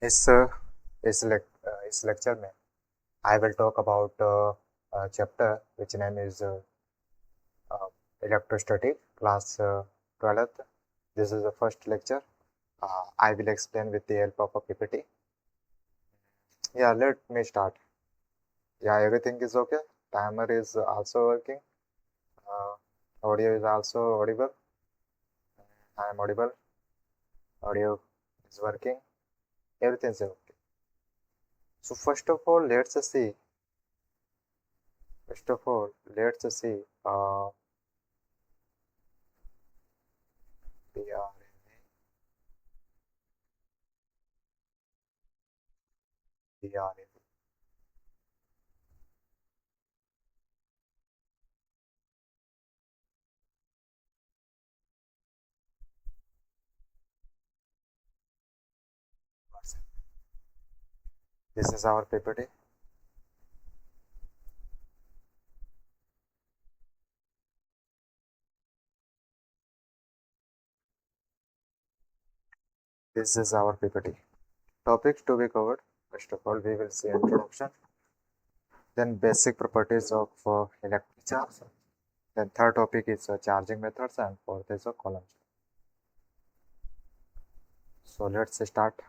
इस इस लेक्चर में I will talk about a chapter which name is electrostatic class 12th. This is the first lecture. I will explain with the help of a PPT. Yeah, let me start. Yeah, everything is okay. Timer is also working. Uh, Audio is also audible. I am audible. Audio is working. Everything is okay. So first of all, let's see. First of all, let's see. PRNA. PRNA. This is our PPT. This is our PPT. Topics to be covered. First of all, we will see introduction, then basic properties of electric charge. Then third topic is charging methods, and fourth is column. So let's start.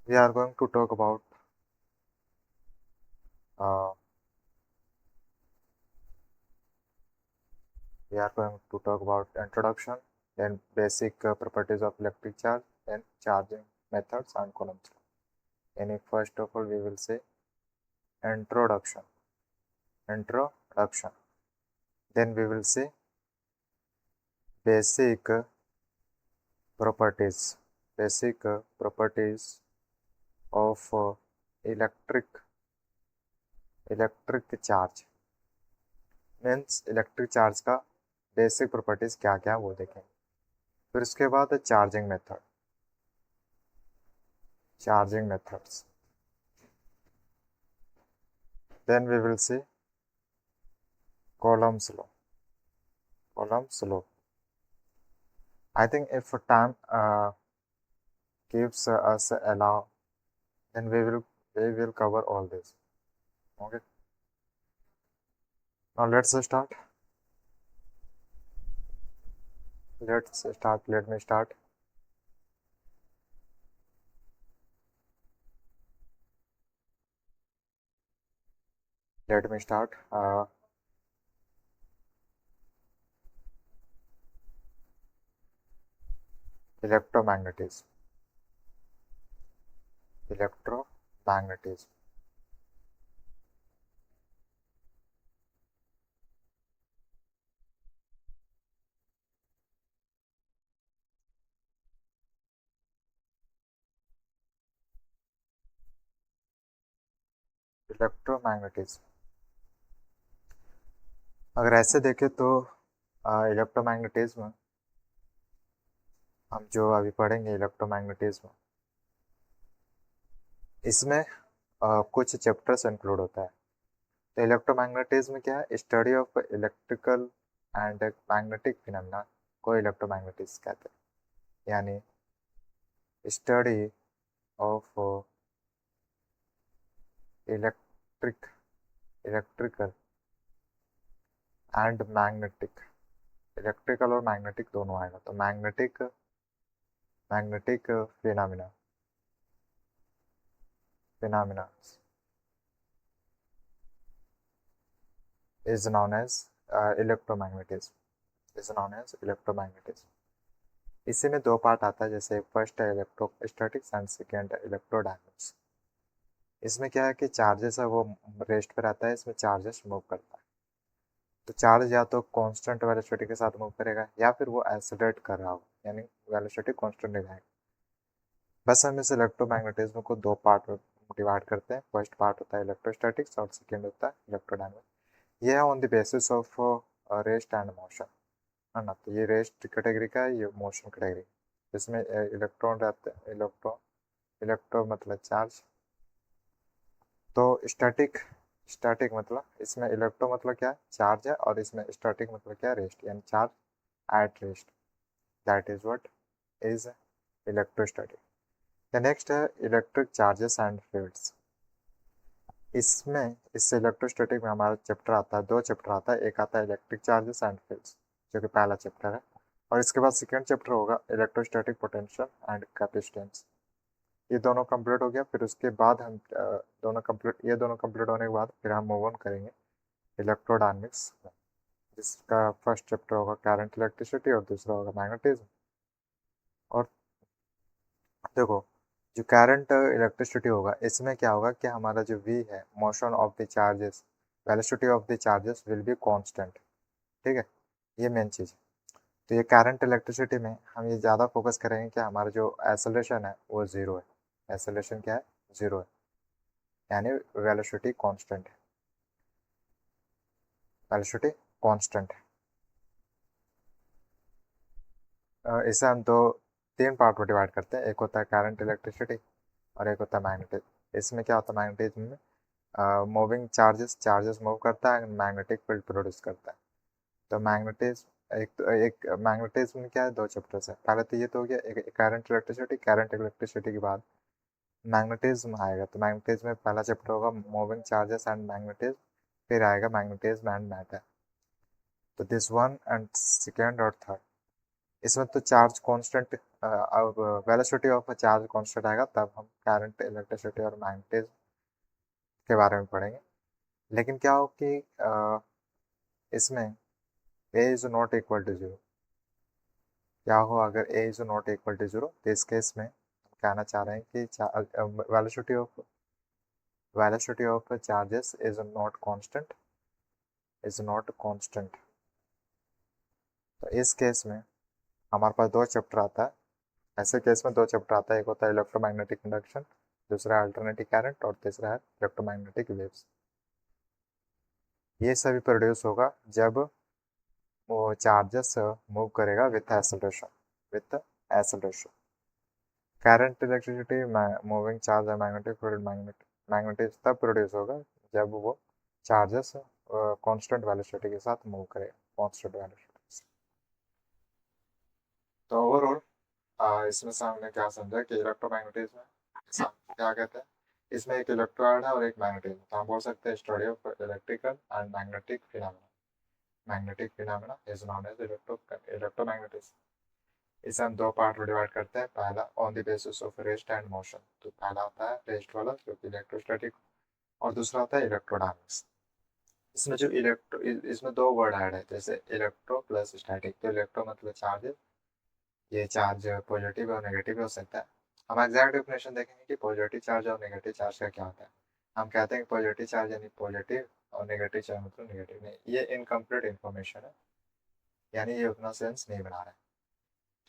We are going to talk about uh, introduction, then basic properties of electric charge, then charging methods and columns. And first of all, we will say introduction. Introduction. Then we will say basic properties. Basic properties of electric charge means electric charge का basic properties क्या क्या वो देखेंगे. फिर उसके बाद charging methods then we will see Coulomb's law. I think if time gives us allow, then we will cover all this. Okay. Now let's start. Let me start. Electromagnetism. Electromagnetism अगर ऐसे देखें तो इलेक्ट्रोमैग्नेटिज्म हम जो अभी पढ़ेंगे electromagnetism इसमें कुछ चैप्टर्स इंक्लूड होता है. तो इलेक्ट्रोमैग्नेटिज्म क्या है? Study of electrical and magnetic phenomena को इलेक्ट्रोमैग्नेटिज्म कहते हैं. यानी study of electrical and magnetic. Electrical और मैग्नेटिक दोनों आएगा. तो magnetic phenomena is known as electromagnetism. इसी में दो पार्ट आता है. जैसे फर्स्ट है इलेक्ट्रोस्टैटिक्स एंड सेकेंड है इलेक्ट्रोडायनेमिक्स. इसमें क्या है कि चार्जेस है वो रेस्ट पे रहता है. इसमें चार्जेस मूव करता है. तो चार्ज या तो कांस्टेंट वेलोसिटी के साथ मूव करेगा या फिर वो एक्सेलरेट कर रहा हो, यानी वेलोसिटी कांस्टेंट नहीं रहेगा. बस हम इस इलेक्ट्रोमैग्नेटिज्म को दो पार्ट में डिवाइड करते हैं. फर्स्ट पार्ट होता है इलेक्ट्रोस्टैटिक्स और सेकेंड होता है इलेक्ट्रोडायनेमिक्स. ये है on the basis of rest and motion, है ना. तो ये रेस्ट कैटेगरी का है, ये मोशन कैटेगरी. इसमें इलेक्ट्रॉन रहते हैं. इलेक्ट्रो मतलब चार्ज. तो स्टैटिक मतलब इसमें इलेक्ट्रो मतलब क्या है? चार्ज है. और इसमें स्टैटिक मतलब क्या है? रेस्ट, यानी charge at rest. That is what is electrostatic. The next है इलेक्ट्रिक चार्जेस एंड फील्ड्स। इसमें इससे इलेक्ट्रोस्टैटिक में हमारा चैप्टर आता है, 2 चैप्टर आता है। एक आता है इलेक्ट्रिक चार्जेस एंड फील्ड्स, जो कि पहला चैप्टर है, और इसके बाद सेकेंड चैप्टर होगा इलेक्ट्रोस्टैटिक पोटेंशियल एंड कैपेसिटेंस। ये दोनों कंप्लीट हो गया, फिर उसके बाद हम दोनों कंप्लीट होने के बाद फिर हम मूव ऑन करेंगे इलेक्ट्रोडायनेमिक्स, जिसका फर्स्ट चैप्टर होगा करंट इलेक्ट्रिसिटी और दूसरा होगा मैग्नेटिज्म। और देखो, जो करंट इलेक्ट्रिसिटी होगा, इसमें क्या होगा कि हमारा जो v है, motion of the charges, velocity of the charges will be constant. ठीक है, ये मेन चीज़ है। तो ये करंट इलेक्ट्रिसिटी में हम ये ज़्यादा फोकस करेंगे कि हमारा जो एक्सेलरेशन है वो ज़ीरो है। एक्सेलरेशन क्या है? ज़ीरो है, यानी वेलोसिटी कांस्टेंट है। वेलोसिटी कांस्टेंट है। इसे हम तीन पार्ट में डिवाइड करते हैं। एक होता है करंट इलेक्ट्रिसिटी और एक होता है मैग्नेटिज्म। इसमें क्या होता है मैग्नेटिज्म में? मूविंग चार्जेस मूव करता है, मैग्नेटिक फील्ड प्रोड्यूस करता है। तो मैग्नेटिज्म एक मैग्नेटिज्म में क्या है, 2 चैप्टर्स है। पहले तो ये तो हो गया एक करंट इलेक्ट्रिसिटी के बाद मैग्नेटिज्म आएगा। तो मैग्नेटिज्म में पहला चैप्टर होगा मूविंग चार्जेस एंड मैग्नेटिज्म, फिर आएगा मैग्नेटिज्म एंड मैटर। तो दिस वन एंड सेकेंड और थर्ड, इसमें तो चार्ज कांस्टेंट, अब वेलोसिटी ऑफ चार्ज कांस्टेंट आएगा, तब हम करंट इलेक्ट्रिसिटी और मैग्नेटिज्म के बारे में पढ़ेंगे। लेकिन क्या हो कि इसमें A is not equal to zero. क्या हो अगर A is not equal to zero? तो इस केस में हम कहना चाह रहे हैं कि velocity of charges is not constant. तो इस केस में हमारे पास 2 चैप्टर आता है। ऐसे केस में 2 चैप्टर आता है, एक होता है इलेक्ट्रोमैग्नेटिक इंडक्शन, दूसरा है अल्टरनेटिव करंट और तीसरा है इलेक्ट्रोमैग्नेटिक वेव्स। ये सभी प्रोड्यूस होगा जब वो चार्जेस मूव करेगा with acceleration. Current electricity, moving charge है, मैग्नेटिक फील्ड, मैग्नेटिक तब प्रोड्यूस होगा जब वो चार्जेस कांस्टेंट वेलोसिटी के साथ मूव करेगा, कांस्टेंट वेलोसिटी। तो ओवरऑल इसमें से हमने क्या समझा कि इलेक्ट्रोमैग्नेटिज्म में क्या कहते हैं, इसमें एक इलेक्ट्रोड है और एक मैग्नेटिज्म। तो हम बोल सकते हैं study of electrical and magnetic phenomena is known as electromagnetism. इसे हम 2 पार्ट में डिवाइड करते हैं। पहला on the basis of rest and motion. तो पहला होता है रेस्ट वाला, जो कि इलेक्ट्रोस्टैटिक, और दूसरा होता है इलेक्ट्रोडायनेमिक्स। इसमें जो इलेक्ट्रो इसमें 2 वर्ड ऐड है, जैसे इलेक्ट्रो प्लस स्टैटिक। तो इलेक्ट्रो मतलब चार्ज, ये चार्ज पॉजिटिव और नेगेटिव हो सकता है। हम एग्जैक्ट डेफिनेशन देखेंगे कि पॉजिटिव चार्ज और नेगेटिव चार्ज का क्या होता है। हम कहते हैं कि पॉजिटिव चार्ज यानी पॉजिटिव और नेगेटिव चार्ज मतलब नेगेटिव। नहीं, ये इनकम्प्लीट इन्फॉर्मेशन है, यानी ये उतना सेंस नहीं बना रहा है।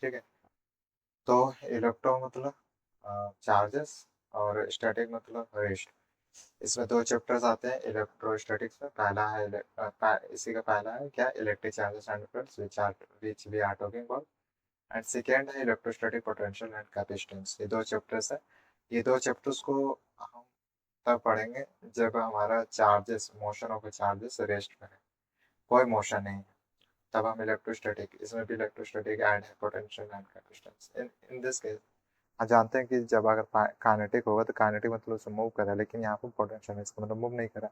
ठीक है, तो इलेक्ट्रो मतलब चार्जेस और स्टैटिक मतलब रेस्ट। इसमें 2 चैप्टर्स आते हैं इलेक्ट्रोस्टैटिक्स में। पहला है इसी का पहला है क्या, electric charges and fields which we are talking about, and second है इलेक्ट्रोस्टैटिक पोटेंशियल एंड कैपेसिटेंस। ये 2 चैप्टर्स है। ये 2 चैप्टर्स को हम तब पढ़ेंगे जब हमारा charges, motion of charges rest में है, कोई मोशन नहीं है, तब हम इलेक्ट्रोस्टैटिक, इसमें भी इलेक्ट्रोस्टैटिक ऐड है, potential and capacitance. In this case हम जानते हैं कि जब अगर काइनेटिक होगा तो काइनेटिक मतलब उसे मूव करा, लेकिन यहाँ पर पोटेंशियल है, इसका मतलब मूव नहीं करा।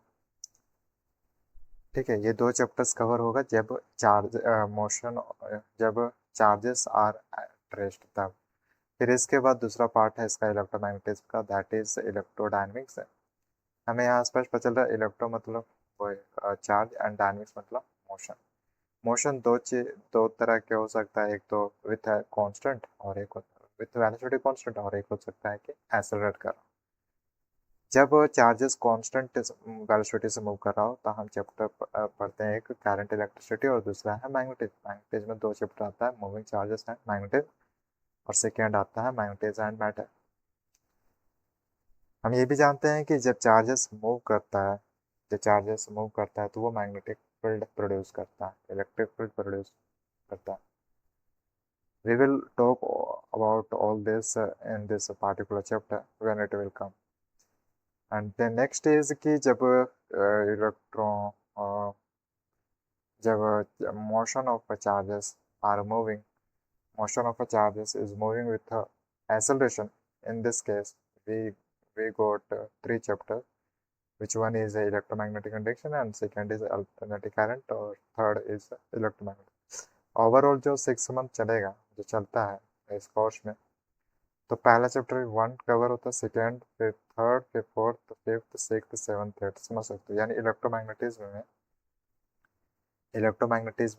ठीक है, ये 2 चैप्टर्स कवर होगा जब जब चार्जेस आर एट रेस्ट, तब। फिर इसके बाद दूसरा पार्ट है इसका इलेक्ट्रोमैग्नेटिज्म का, दैट इज इलेक्ट्रोडायनेमिक्स। हमें यहाँ स्पष्ट पता चल रहा है, इलेक्ट्रो मतलब वो चार्ज एंड डायनेमिक्स मतलब मोशन। मोशन दो तरह के हो सकता है, एक तो विथ कांस्टेंट और एक विथ वेलोसिटी कांस्टेंट, और एक हो सकता है कि एक्सेलरेट कर। जब चार्जेस कांस्टेंट वेलोसिटी से मूव कर रहा हो तो हम चैप्टर पढ़ते हैं, एक करंट इलेक्ट्रिसिटी और दूसरा है मैग्नेटिज्म। मैग्नेटिज्म में 2 चैप्टर आता है, मूविंग चार्जेस एंड मैग्नेटिज्म, और सेकेंड आता है मैग्नेटिज्म एंड मैटर। हम ये भी जानते हैं कि जब चार्जेस मूव करता है तो वो मैग्नेटिक फील्ड प्रोड्यूस करता है, इलेक्ट्रिक फील्ड प्रोड्यूस करता है। We will talk about all this in this particular chapter when it will come. And the next is कि जब इलेक्ट्रॉन जब motion of charges are moving, motion of charges is moving with acceleration. In this case, we got three chapters, which one is electromagnetic induction and second is alternating current और third is electromagnetic. Overall जो 6 month चलेगा, जो चलता है इस course में, तो पहला चैप्टर 1 कवर होता है, सेकेंड, फिर थर्ड, फिर fourth, fifth, sixth, seventh, eighth, समझ सकते हो। यानी इलेक्ट्रोमैग्नेटिज्म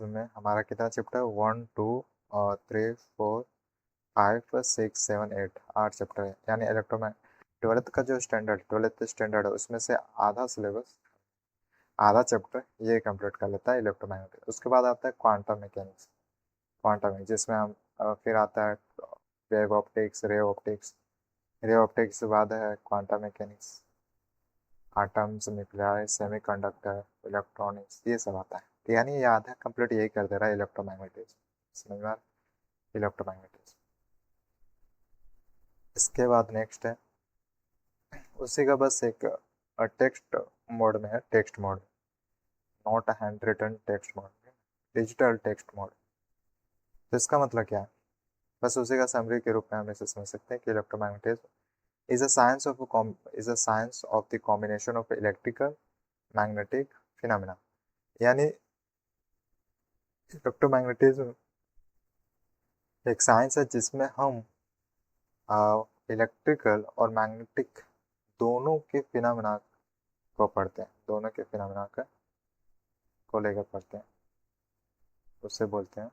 में हमारा कितना चैप्टर, 1 2 और 3 4 5 6 7 8, 8 चैप्टर है। यानी ट्वेल्थ का जो ट्वेल्थ स्टैंडर्ड है उसमें से आधा सिलेबस, आधा चैप्टर ये कंप्लीट कर लेता है इलेक्ट्रोमैग्नेटिक। उसके बाद आता है क्वांटम मैकेनिक्स, जिसमें हम फिर आता है वेव ऑप्टिक्स, रे ऑप्टिक्स के बाद है quantum mechanics, atoms, nuclear, semiconductor, electronics, ये सब आता है। तो यानी ये आधा कंप्लीट यही कर दे रहा है इलेक्ट्रोमैग्नेटिज्म, समझ में आ रहा है? इलेक्ट्रोमैग्नेटिज्म। इसके बाद नेक्स्ट है उसी का बस एक टेक्स्ट मोड में है, text mode, not hand written text mode, digital text mode. तो इसका मतलब क्या है, बस उसी का समरी के रूप में हम इसे समझ सकते हैं कि electromagnetism is a science of is a science of the combination of electrical magnetic phenomena। यानी इलेक्ट्रोमैग्नेटिज्म एक साइंस है जिसमें हम इलेक्ट्रिकल और मैग्नेटिक दोनों के फिनोमेना को पढ़ते हैं, दोनों के फिनोमेना को लेकर पढ़ते हैं, उससे बोलते हैं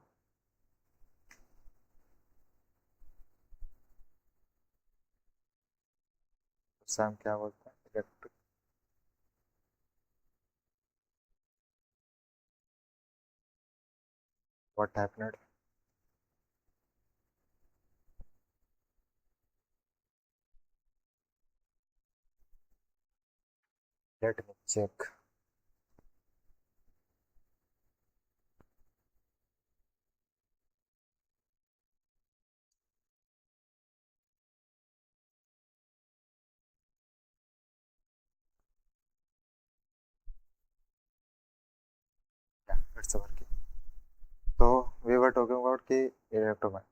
उससे हम क्या बोलते हैं, electric. What happened, let me check. It's working. तो वी वर टॉकिंग अबाउट कि इलेक्ट्रोमैग्नेट,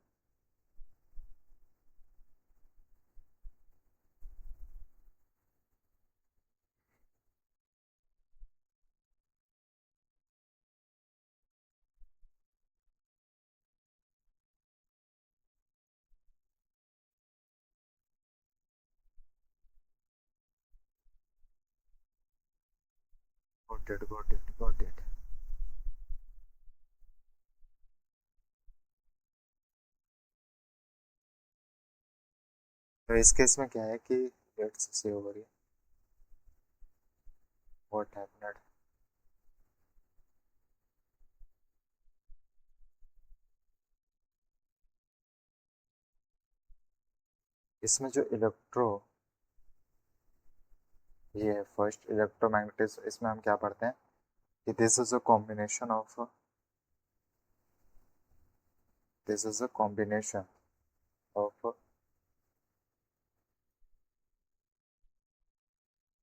गॉट इट। तो इस केस में क्या है कि let's see over here what happened. इसमें जो ये फर्स्ट इलेक्ट्रोमैग्नेटिज्म, इसमें हम क्या पढ़ते हैं कि this is a combination of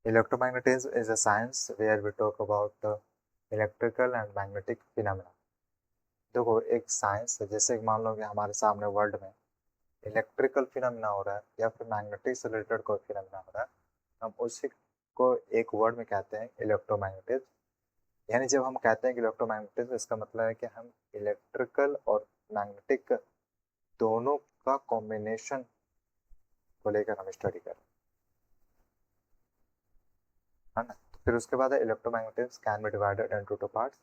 electromagnetism is a science where we talk about the electrical and magnetic phenomena। देखो एक साइंस है, जैसे मान लो कि हमारे सामने वर्ल्ड में इलेक्ट्रिकल फिनोमेना हो रहा है या फिर मैग्नेटिक से रिलेटेड कोई फिनोमेना हो रहा है, हम उसी को एक वर्ड में कहते हैं इलेक्ट्रोमैग्नेटिज्म। यानी जब हम कहते हैं कि इलेक्ट्रोमैग्नेटिज्म, इसका मतलब है कि हम इलेक्ट्रिकल और मैग्नेटिक दोनों का कॉम्बिनेशन को लेकर हम स्टडी कर रहे हैं, है ना। तो फिर उसके बाद है electromagnetism can be divided into two parts.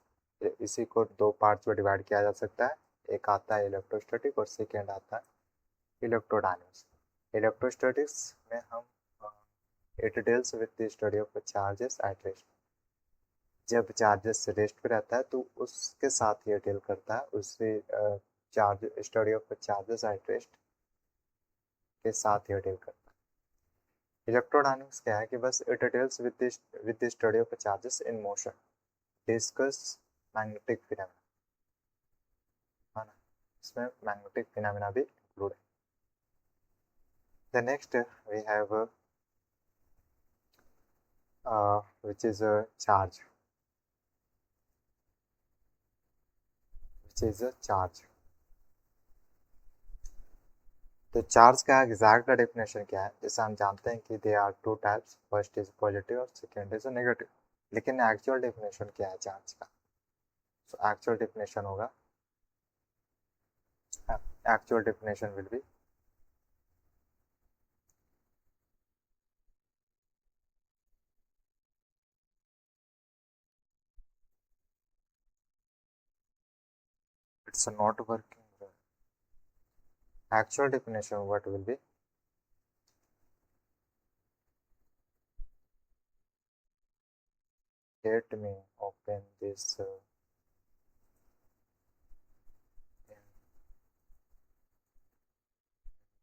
इसी को दो पार्ट्स में डिवाइड किया जा सकता है, एक आता है इलेक्ट्रोस्टैटिक और सेकेंड आता है इलेक्ट्रोडायनेमिक्स। इलेक्ट्रोस्टैटिक्स में हम it deals with the study of charges at rest. जब चार्जेस रेस्ट पे रहता है तो उसके साथ ये डील करता है, उससे charge study of charges at rest के साथ ये डील करता है। इलेक्ट्रोडायनेमिक्स क्या है कि बस it deals with the study of charges in motion, discuss magnetic phenomena, है ना। इसमें मैग्नेटिक फिनोमेना भी इंक्लूड है। The next we have which is a charge, which is a charge। तो तो चार्ज का एग्जैक्ट डेफिनेशन क्या है, जैसे हम जानते हैं कि they are two types, first is positive और सेकेंड इज नेगेटिव। लेकिन एक्चुअल डेफिनेशन क्या है चार्ज का? तो एक्चुअल डेफिनेशन होगा, actual definition will be it's not working. Actual definition what will be? Let me open this in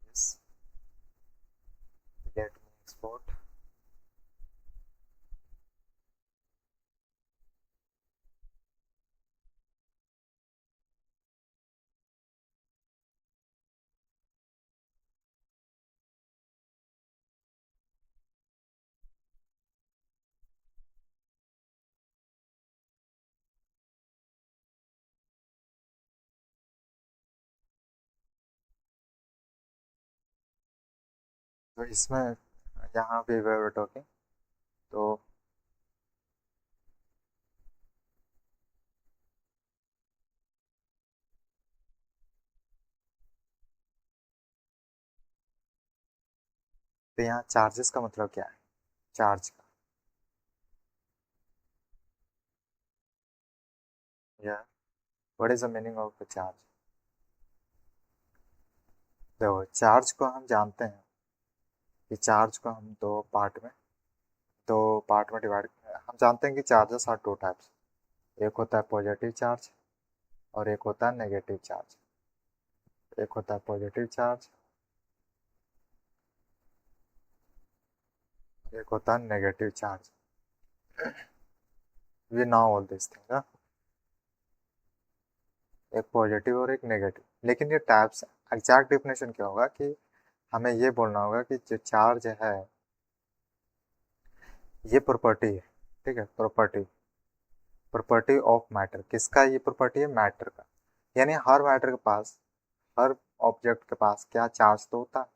this. Let me export. तो इसमें यहाँ पे वी टॉकिंग, तो यहाँ चार्जेस का मतलब क्या है? चार्ज का या what is the meaning of charge? देखो चार्ज को हम जानते हैं कि चार्ज को हम दो पार्ट में डिवाइड, हम जानते हैं कि चार्जेस आर टू टाइप्स। एक होता है पॉजिटिव चार्ज और एक होता है नेगेटिव चार्ज। एक होता है पॉजिटिव चार्ज, एक होता है negative charge. We know all this thing, एक पॉजिटिव और एक नेगेटिव। लेकिन ये टाइप्स, एग्जैक्ट डिफिनेशन क्या होगा कि हमें ये बोलना होगा कि जो चार्ज है ये प्रॉपर्टी है, ठीक है, प्रॉपर्टी, प्रॉपर्टी ऑफ मैटर। किसका ये प्रॉपर्टी है? मैटर का। यानी हर मैटर के पास, हर ऑब्जेक्ट के पास क्या चार्ज तो होता है,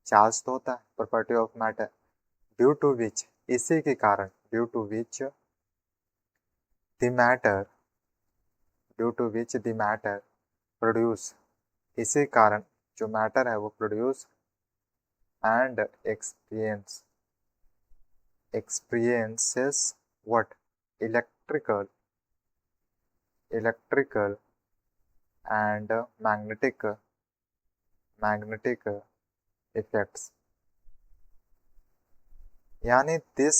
चार्ज तो होता है, property of matter. Due to which, इसी के कारण, due to which the matter, due to which the matter produce, इसी कारण जो मैटर है वो produce and experiences what? Electrical and magnetic effects। यानी this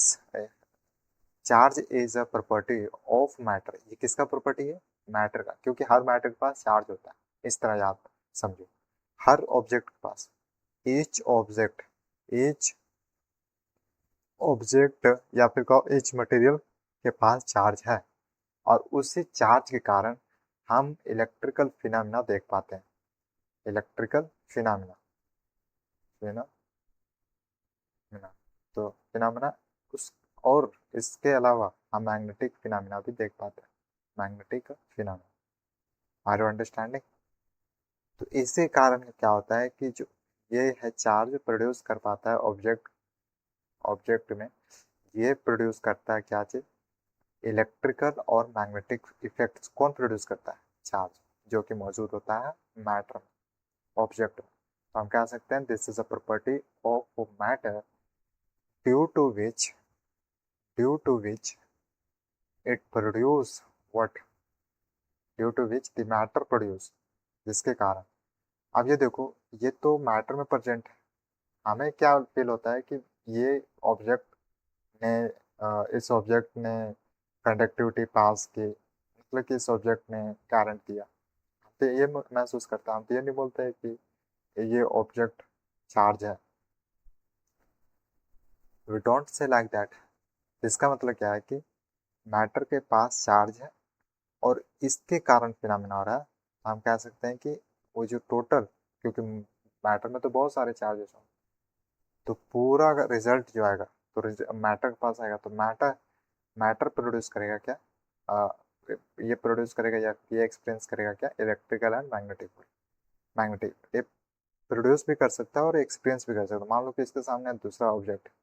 charge is a property of matter. ये किसका प्रॉपर्टी है? मैटर का, क्योंकि हर मैटर के पास चार्ज होता है। इस तरह याद समझो, हर ऑब्जेक्ट के पास, ईच ऑब्जेक्ट, ईच ऑब्जेक्ट या फिर कहो ईच मटेरियल के पास चार्ज है, और उसी चार्ज के कारण हम इलेक्ट्रिकल फिनोमेना देख पाते हैं। इलेक्ट्रिकल फिनोमेना, फिनोमेना, तो फिनोमेना उस, और इसके अलावा हम मैग्नेटिक फिनोमेना भी देख पाते हैं। Magnetic phenomena, are you understanding? तो इसी कारण क्या होता है कि जो ये है चार्ज प्रोड्यूस कर पाता है ऑब्जेक्ट, ऑब्जेक्ट में ये प्रोड्यूस करता है क्या चीज? इलेक्ट्रिकल और मैग्नेटिक इफेक्ट्स। कौन प्रोड्यूस करता है? चार्ज, जो कि मौजूद होता है मैटर में, ऑब्जेक्ट में। तो हम कह सकते हैं this is a property of matter due to which, due to which it produce what, due to which the matter produce, जिसके कारण। अब ये देखो, ये तो मैटर में प्रेजेंट है। हमें क्या फील होता है कि ये ऑब्जेक्ट ने इस ऑब्जेक्ट ने कंडक्टिविटी पास की, मतलब कि इस ऑब्जेक्ट ने करंट दिया। तो ये महसूस करता है, हम तो ये नहीं बोलते हैं कि ये ऑब्जेक्ट चार्ज है। We don't say like that. इसका मतलब क्या है कि मैटर के पास चार्ज है और इसके कारण फिनोमेना हो रहा है। हम कह सकते हैं कि वो जो टोटल, क्योंकि मैटर में तो बहुत सारे चार्जेस होंगे, तो पूरा रिजल्ट जो आएगा तो मैटर के पास आएगा, तो मैटर, मैटर प्रोड्यूस करेगा क्या? आ, ये प्रोड्यूस करेगा या ये एक्सपीरियंस करेगा क्या? Electrical and magnetic, magnetic produce भी कर सकता है और एक्सपीरियंस भी कर सकता है। मान लो कि इसके सामने दूसरा ऑब्जेक्ट है,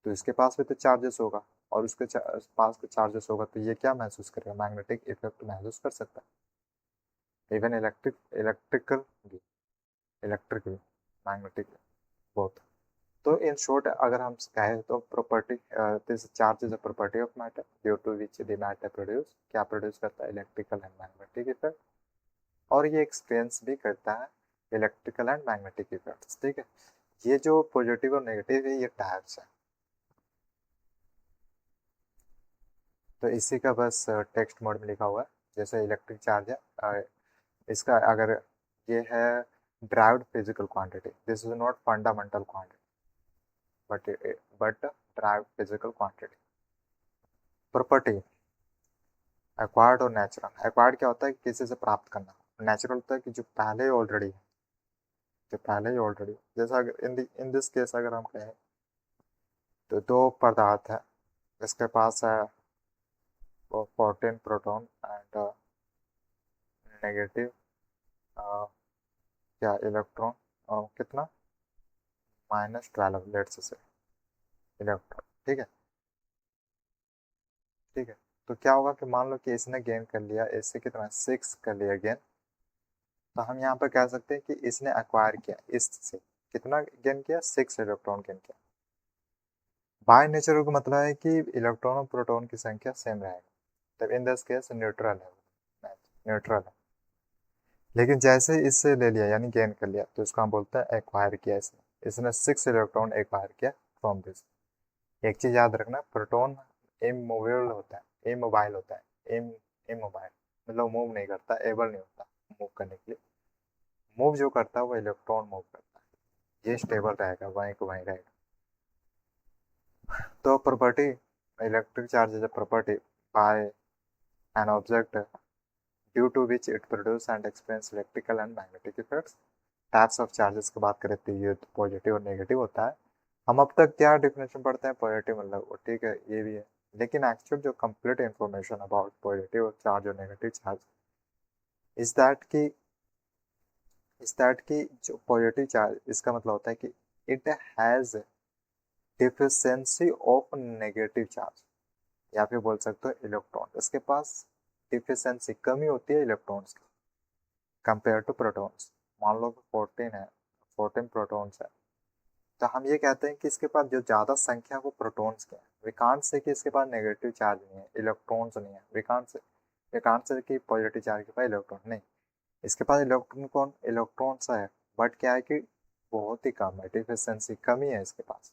तो इसके पास भी तो चार्जेस होगा और उसके पास भी चार्जेस होगा, तो ये क्या महसूस करेगा? मैग्नेटिक इफेक्ट महसूस कर सकता है। Even electrical electrical magnetic both. तो इन शॉर्ट अगर हम कहें तो property, this charge is a property of matter due to which the matter produce, क्या प्रोड्यूस करता है? Electrical and magnetic effect. और ये एक्सपीरियंस भी करता है इलेक्ट्रिकल एंड मैग्नेटिक इफेक्ट्स। ठीक है, ये जो पॉजिटिव और नेगेटिव है ये टाइप्स है। तो इसी का बस टेक्स्ट मोड में लिखा हुआ है। जैसे इलेक्ट्रिक चार्ज है, इसका अगर ये है derived physical quantity, this is not fundamental quantity but derived physical quantity. Property acquired और नेचुरल। एक्वायर्ड क्या होता है? किसी से प्राप्त करना। नेचुरल होता है कि जो पहले ही ऑलरेडी है, जो पहले ही ऑलरेडी। जैसा अगर इन दिस केस अगर हम कहें तो दो पदार्थ है, इसके पास है 14 प्रोटॉन एंड नेगेटिव क्या इलेक्ट्रॉन, कितना -12 लेट्स से इलेक्ट्रॉन। ठीक है, ठीक है। तो क्या होगा कि मान लो कि इसने गेन कर लिया, इससे कितना 6 कर लिया गेन, तो हम यहाँ पर कह सकते हैं कि इसने एक्वायर किया इससे कितना गेन किया? 6 इलेक्ट्रॉन गेन किया। बाय नेचर का मतलब है कि इलेक्ट्रॉन और प्रोटॉन की संख्या सेम रहेगा, तब इन दिस केस न्यूट्रल है, न्यूट्रल है। लेकिन जैसे इससे ले लिया यानी गेन कर लिया, तो इसको हम बोलते हैं एक्वायर किया इसने। इसने 6 इलेक्ट्रॉन एक्वायर किया फ्रॉम दिस। एक चीज याद रखना, प्रोटॉन इमूवेबल होता है, इमोबाइल होता है। इमोबाइल मतलब मूव नहीं करता, एबल नहीं होता मूव करने के लिए। मूव जो करता है वो इलेक्ट्रॉन मूव करता है, ये स्टेबल रहेगा, वहीं को वहीं रहेगा। तो property electric charge is a property by an object due to which it produce and experience electrical and magnetic effects. Types of charges की बात करें तो ये पॉजिटिव और नेगेटिव होता है। हम अब तक क्या डिफिनेशन पढ़ते हैं? पॉजिटिव मतलब वो, ठीक है, ये भी है। लेकिन एक्चुअल जो complete information about positive charge और नेगेटिव चार्ज इज दैट कि जो पॉजिटिव चार्ज, इसका मतलब होता है कि it has deficiency of negative charge, या फिर बोल सकते हो इलेक्ट्रॉन, इसके पास डिफिशियंसी कमी होती है इलेक्ट्रॉन्स की कंपेयर टू प्रोटॉन्स। मान लो कि 14 है, 14 प्रोटॉन्स है, तो हम ये कहते हैं कि इसके पास जो ज़्यादा संख्या वो प्रोटॉन्स की है। वी कांट से कि इसके पास नेगेटिव चार्ज नहीं है, इलेक्ट्रॉन्स नहीं है। वी कांट से कि पॉजिटिव चार्ज के पास इलेक्ट्रॉन नहीं, इसके पास इलेक्ट्रॉन्स है, बट क्या है कि बहुत ही कम है, डिफिशियंसी कमी है इसके पास,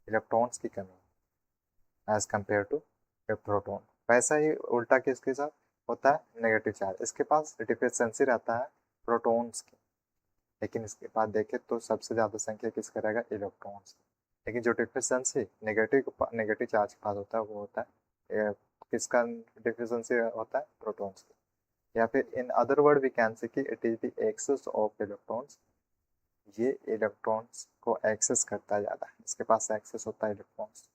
इलेक्ट्रॉन्स की कमी एज कम्पेयर टू प्रोटॉन। वैसा ही उल्टा किसके साथ होता है? नेगेटिव चार्ज, इसके पास डिफिशियंसी रहता है प्रोटॉन्स की, लेकिन इसके बाद देखें तो सबसे ज़्यादा संख्या किसका रहेगा? इलेक्ट्रॉन्स। लेकिन जो डिफिशियंसी नेगेटिव चार्ज के पास होता है वो होता है किसका डिफिशियंसी होता है? प्रोटॉन्स की। या फिर in other word we can say कि it is the excess of electrons, ये इलेक्ट्रॉन्स को एक्सेस करता है ज़्यादा, इसके पास एक्सेस होता है इलेक्ट्रॉन्स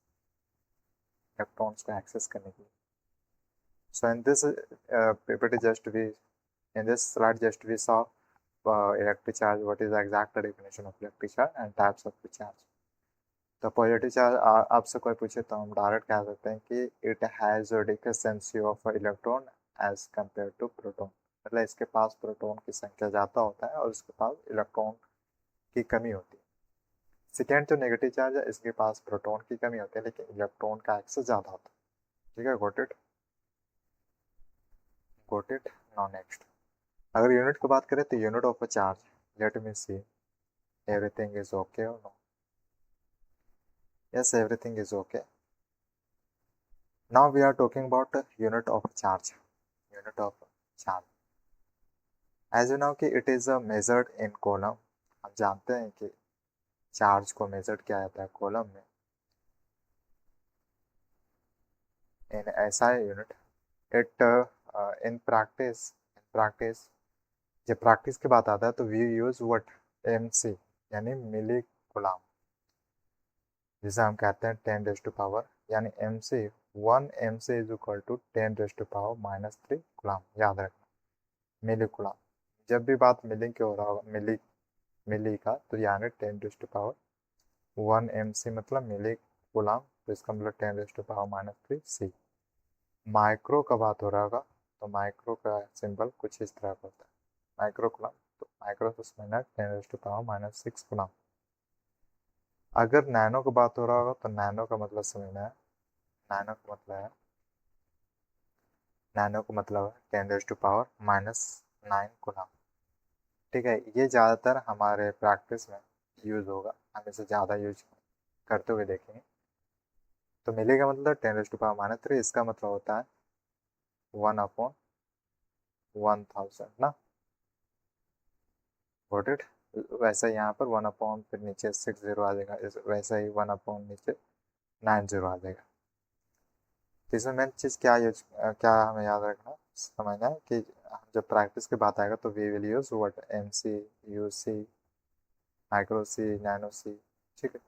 को एक्सेस करने के लिए। So in this PPT just we in this slide just we saw electric charge, what is the exact definition of electric charge and types of the charge। तो पॉजिटिव चार्ज आपसे कोई पूछे तो हम डायरेक्ट कह सकते हैं कि it has a deficiency of electron as compare to proton, मतलब इसके पास प्रोटॉन की संख्या ज़्यादा होता है और इसके पास इलेक्ट्रॉन की कमी होती है। सेकेंड जो नेगेटिव चार्ज है, इसके पास प्रोटॉन की कमी होती है लेकिन इलेक्ट्रॉन का एक्सेस ज़्यादा होता है। ठीक है, गोट इट नाउ नेक्स्ट। अगर यूनिट की बात करें तो unit of a charge, let me see everything is okay और no. Yes, everything is okay. Now we are talking about unit of charge. Unit of charge as you know कि it is measured in coulomb. हम जानते हैं कि charge को measured किया जाता है कॉलम में इन ऐसा यूनिट। इट इन प्रैक्टिस जब प्रैक्टिस की बात आता है तो वी यूज व्हाट? MC यानी मिली कूलम, जिसे हम कहते हैं 10⁻⁴, यानी MC 1 MC is equal to 10⁻³ coulomb. याद रखना, मिली कूलम। जब भी बात मिलिंग की हो रहा होगा, मिली का, तो यानी 10⁻1 MC मतलब मिली गुलाम, तो इसका मतलब 10⁻⁻³ C। माइक्रो का बात हो रहा होगा, तो माइक्रो का सिंबल कुछ इस तरह का होता है, माइक्रो गुलाम, तो माइक्रो तो समझना 10⁻⁻6 गुलाम। अगर नैनो की बात हो रहा होगा तो नैनो का मतलब समझना है, नैनो का मतलब है, नैनो का मतलब है 10⁻⁻9 गुलाम। ठीक है, ये ज़्यादातर हमारे प्रैक्टिस में यूज़ होगा, हम इसे ज़्यादा यूज करते हुए देखेंगे। तो मिलेगा मतलब 10⁻⁻3, इसका मतलब होता है 1/1000 ना, गॉट इट। वैसा यहाँ पर 1/, फिर नीचे 6 0 आ जाएगा, वैसा ही 1/, नीचे 9 0 आ जाएगा। तो इसमें मेन चीज़ क्या हमें याद रखना समझना है कि जब प्रैक्टिस की बात आएगा तो we will use what MC, UC, micro C, nano C। ठीक है,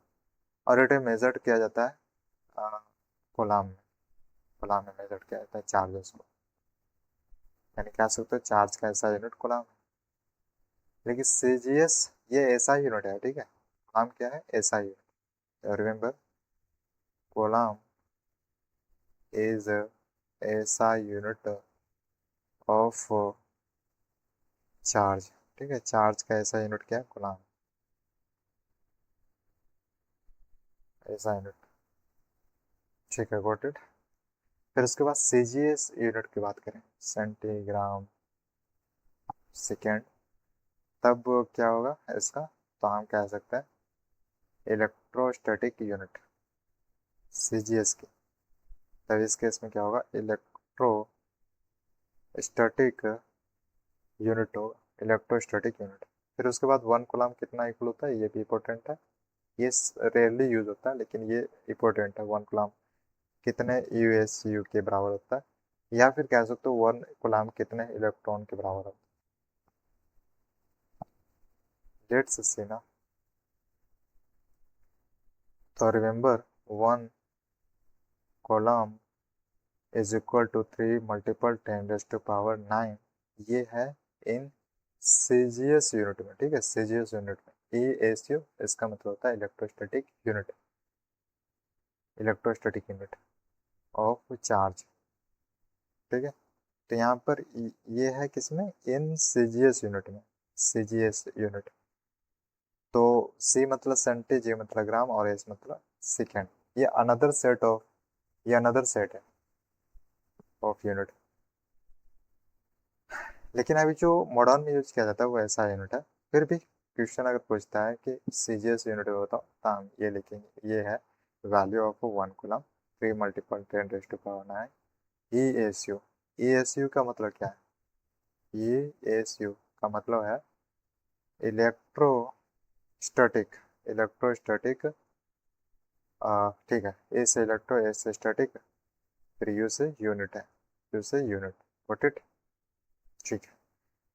और इट मेजर्ड किया जाता है कोलाम में, कोलाम में मेजर्ड किया जाता है चार्जेस को, यानी कह सकते हो चार्ज का ऐसा यूनिट कोलाम है। लेकिन CGS ये ऐसा यूनिट है, ठीक है, कोलाम क्या है, ऐसा यूनिट। रिमेंबर, कोलाम इज ऐसा यूनिट ऑफ चार्ज। ठीक है, चार्ज का ऐसा यूनिट क्या है, कोलाम, ऐसा यूनिट। ठीक है, गॉट इट। फिर उसके बाद CGS यूनिट की बात करें, सेंटीग्राम सेकेंड, तब क्या होगा इसका, तो हम कह सकते हैं इलेक्ट्रोस्टैटिक यूनिट CGS की। तब इस केस में क्या होगा, इलेक्ट्रोस्टैटिक यूनिट होगा, इलेक्ट्रोस्टैटिक यूनिट। फिर उसके बाद 1 कूलम कितना इक्वल होता है, ये भी इंपॉर्टेंट है, ये रेयरली यूज होता है लेकिन ये इंपॉर्टेंट है। 1 कूलम कितने USU के बराबर होता है, या फिर कह सकते हो 1 कूलम कितने इलेक्ट्रॉन के बराबर होता है। लेट्स सी ना, तो remember 1 coulomb is equal to 3 × 10⁻⁹ ये है इन CGS यूनिट में। ठीक है, CGS यूनिट में ESU इसका मतलब होता है electrostatic unit, electrostatic unit of charge. ठीक है, तो यहाँ पर ये है किसमें, इन CGS यूनिट में, CGS यूनिट। तो C मतलब सेंटी, G मतलब ग्राम, और S मतलब सेकेंड। ये अनदर सेट ऑफ, ये अनदर सेट है ऑफ यूनिट। लेकिन अभी जो मॉडर्न में यूज किया जाता है वो ऐसा यूनिट है। फिर भी क्वेश्चन अगर पूछता है कि CGS यूनिट बताओ, तो हम ये लिखेंगे, ये है value of 1 coulomb 3 × 10⁻⁹ ESU। ESU का मतलब क्या है, ESU का मतलब है इलेक्ट्रोस्टैटिक, इलेक्ट्रोस्टैटिक। ठीक है, ए से इलेक्ट्रो, ए से स्टैटिक, फिर यू से यूनिट है, यू से यूनिट, गॉट इट। ठीक है,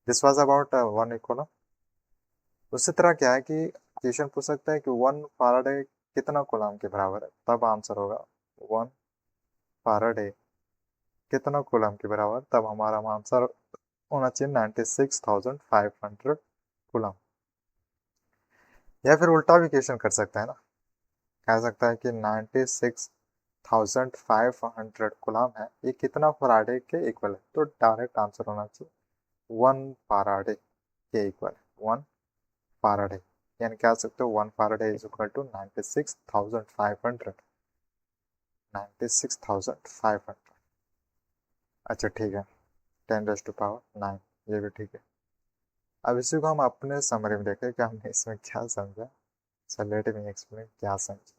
दिस वाज अबाउट 1 कूलम। उसी तरह क्या है कि क्वेश्चन पूछ सकता है कि 1 फैराडे कितना कूलम के बराबर है, तब आंसर होगा 1 फैराडे कितना कूलम के बराबर, तब हमारा आंसर होना चाहिए 96,500 कूलम। या फिर उल्टा भी क्वेश्चन कर सकता है ना, कह सकता है कि 96,500 कूलम है, ये कितना फराडे के इक्वल है, तो डायरेक्ट आंसर होना चाहिए 1 फराडे के इक्वल, 1 फराडे। यानी कह सकते हो 1 फराडे इज इक्वल टू 96,500, 96,500। अच्छा ठीक है, 10⁻⁹ ये भी ठीक है। अब इसी को हम अपने समरी में देखें कि हमने इसमें क्या समझा। So let me explain क्या समझा।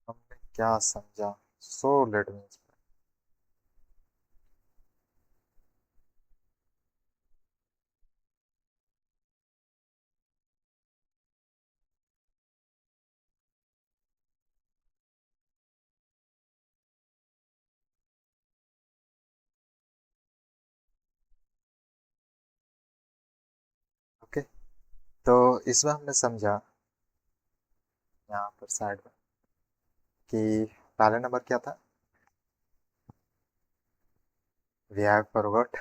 हमने क्या समझा, सो लेट मी। ओके, तो इसमें हमने समझा यहाँ पर साइड में कि पहला नंबर क्या था, वी हैव फॉरगॉट,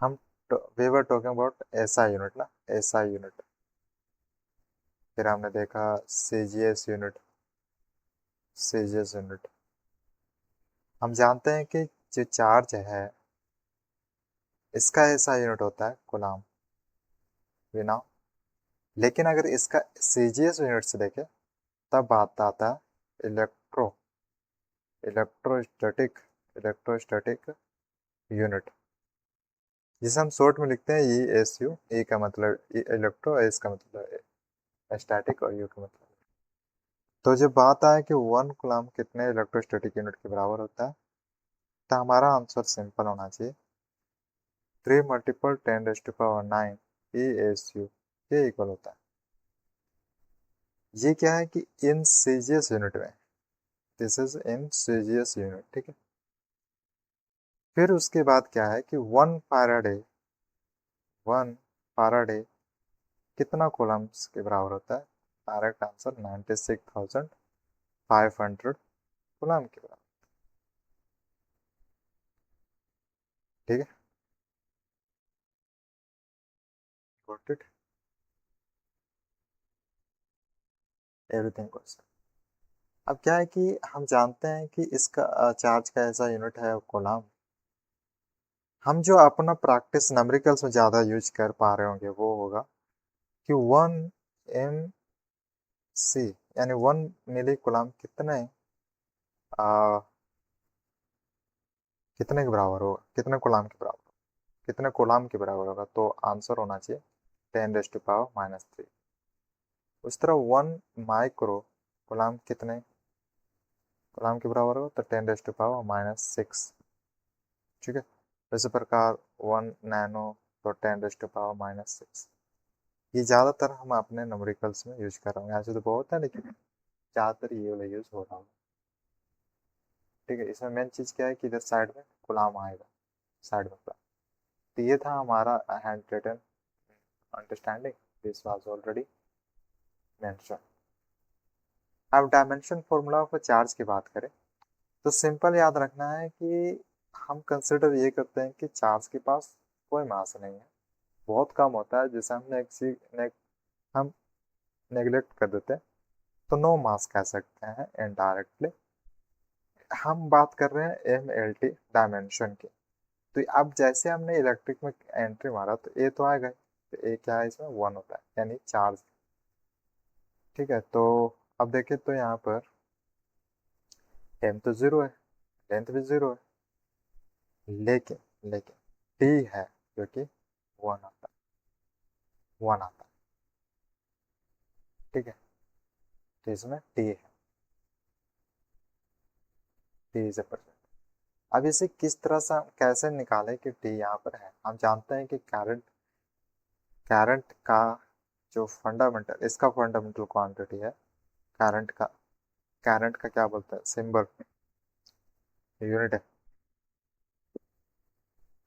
हम we were talking about SI unit ना, एसआई यूनिट। फिर हमने देखा सीजीएस यूनिट, सीजीएस यूनिट। हम जानते हैं कि जो चार्ज है इसका एसआई यूनिट होता है कूलम, बिना। लेकिन अगर इसका सीजीएस यूनिट से देखें तब बात आता है इलेक्ट्रो इलेक्ट्रोस्टैटिक इलेक्ट्रोस्टैटिक यूनिट, जिसे हम शॉर्ट में लिखते हैं ई एस यू। ई का मतलब इलेक्ट्रो, एस का मतलब स्टैटिक और यू का मतलब। तो जब बात आए कि 1 कूलम कितने इलेक्ट्रोस्टैटिक यूनिट के बराबर होता है, तो हमारा आंसर सिंपल होना चाहिए 3 मल्टीपल 10⁹ ई एस यू ये इक्वल होता है। ये क्या है कि इन सीजीएस यूनिट में, this is in CGS unit, ठीक है। फिर उसके बाद क्या है कि 1 फैराडे कितना कूलम्स के बराबर होता है। डायरेक्ट आंसर 96,500 कूलम के बराबर, ठीक है। गॉट इट, एवरीथिंग गोस। अब क्या है कि हम जानते हैं कि इसका चार्ज का ऐसा यूनिट है कूलम। हम जो अपना प्रैक्टिस न्यूमेरिकल्स में ज़्यादा यूज कर पा रहे होंगे वो होगा कि 1 mc यानी 1 मिली कूलम कितने के बराबर होगा, कितने कूलम के बराबर, कितने कूलम के बराबर होगा। तो आंसर होना चाहिए 10⁻³ उस तरह 1 माइक्रो कूलम कितने कूलम के बराबर होगा, तो 10⁻⁻6, ठीक है। इसी प्रकार 1 नैनो तो 10⁻⁻6। ये ज़्यादातर हम अपने न्यूमेरिकल्स में यूज कर रहे होंगे, ऐसे तो बहुत है लेकिन ज़्यादातर ये वाला यूज हो रहा होगा, ठीक है। इसमें मेन चीज़ क्या है कि इधर साइड में गुलाम आएगा, साइड में गुलाम। तो ये था हमारा hand written understanding, this was already mention. अब डायमेंशन फॉर्मूला ऑफ चार्ज की बात करें तो सिंपल याद रखना है कि हम कंसिडर ये करते हैं कि चार्ज के पास कोई मास नहीं है, बहुत कम होता है, जिसे हम नेग्लेक्ट कर देते हैं, तो नो मास कह सकते हैं इनडायरेक्टली। हम बात कर रहे हैं एम एल टी डायमेंशन की। तो अब जैसे हमने इलेक्ट्रिक में एंट्री मारा तो ए तो आएगा, तो ए क्या है इसमें 1 होता है यानी चार्ज, ठीक है। तो अब देखें तो यहाँ पर एम तो 0 है, लेंथ भी 0 है, लेकिन लेकिन टी है जो कि 1 आता है, ठीक है। तो इसमें टी है, टी इज ए परसेंट। अब इसे किस तरह से कैसे निकालें कि टी यहाँ पर है। हम जानते हैं कि करंट करंट का जो फंडामेंटल, इसका फंडामेंटल क्वांटिटी है करंट का। करंट का क्या बोलते हैं सिंबल, यूनिट है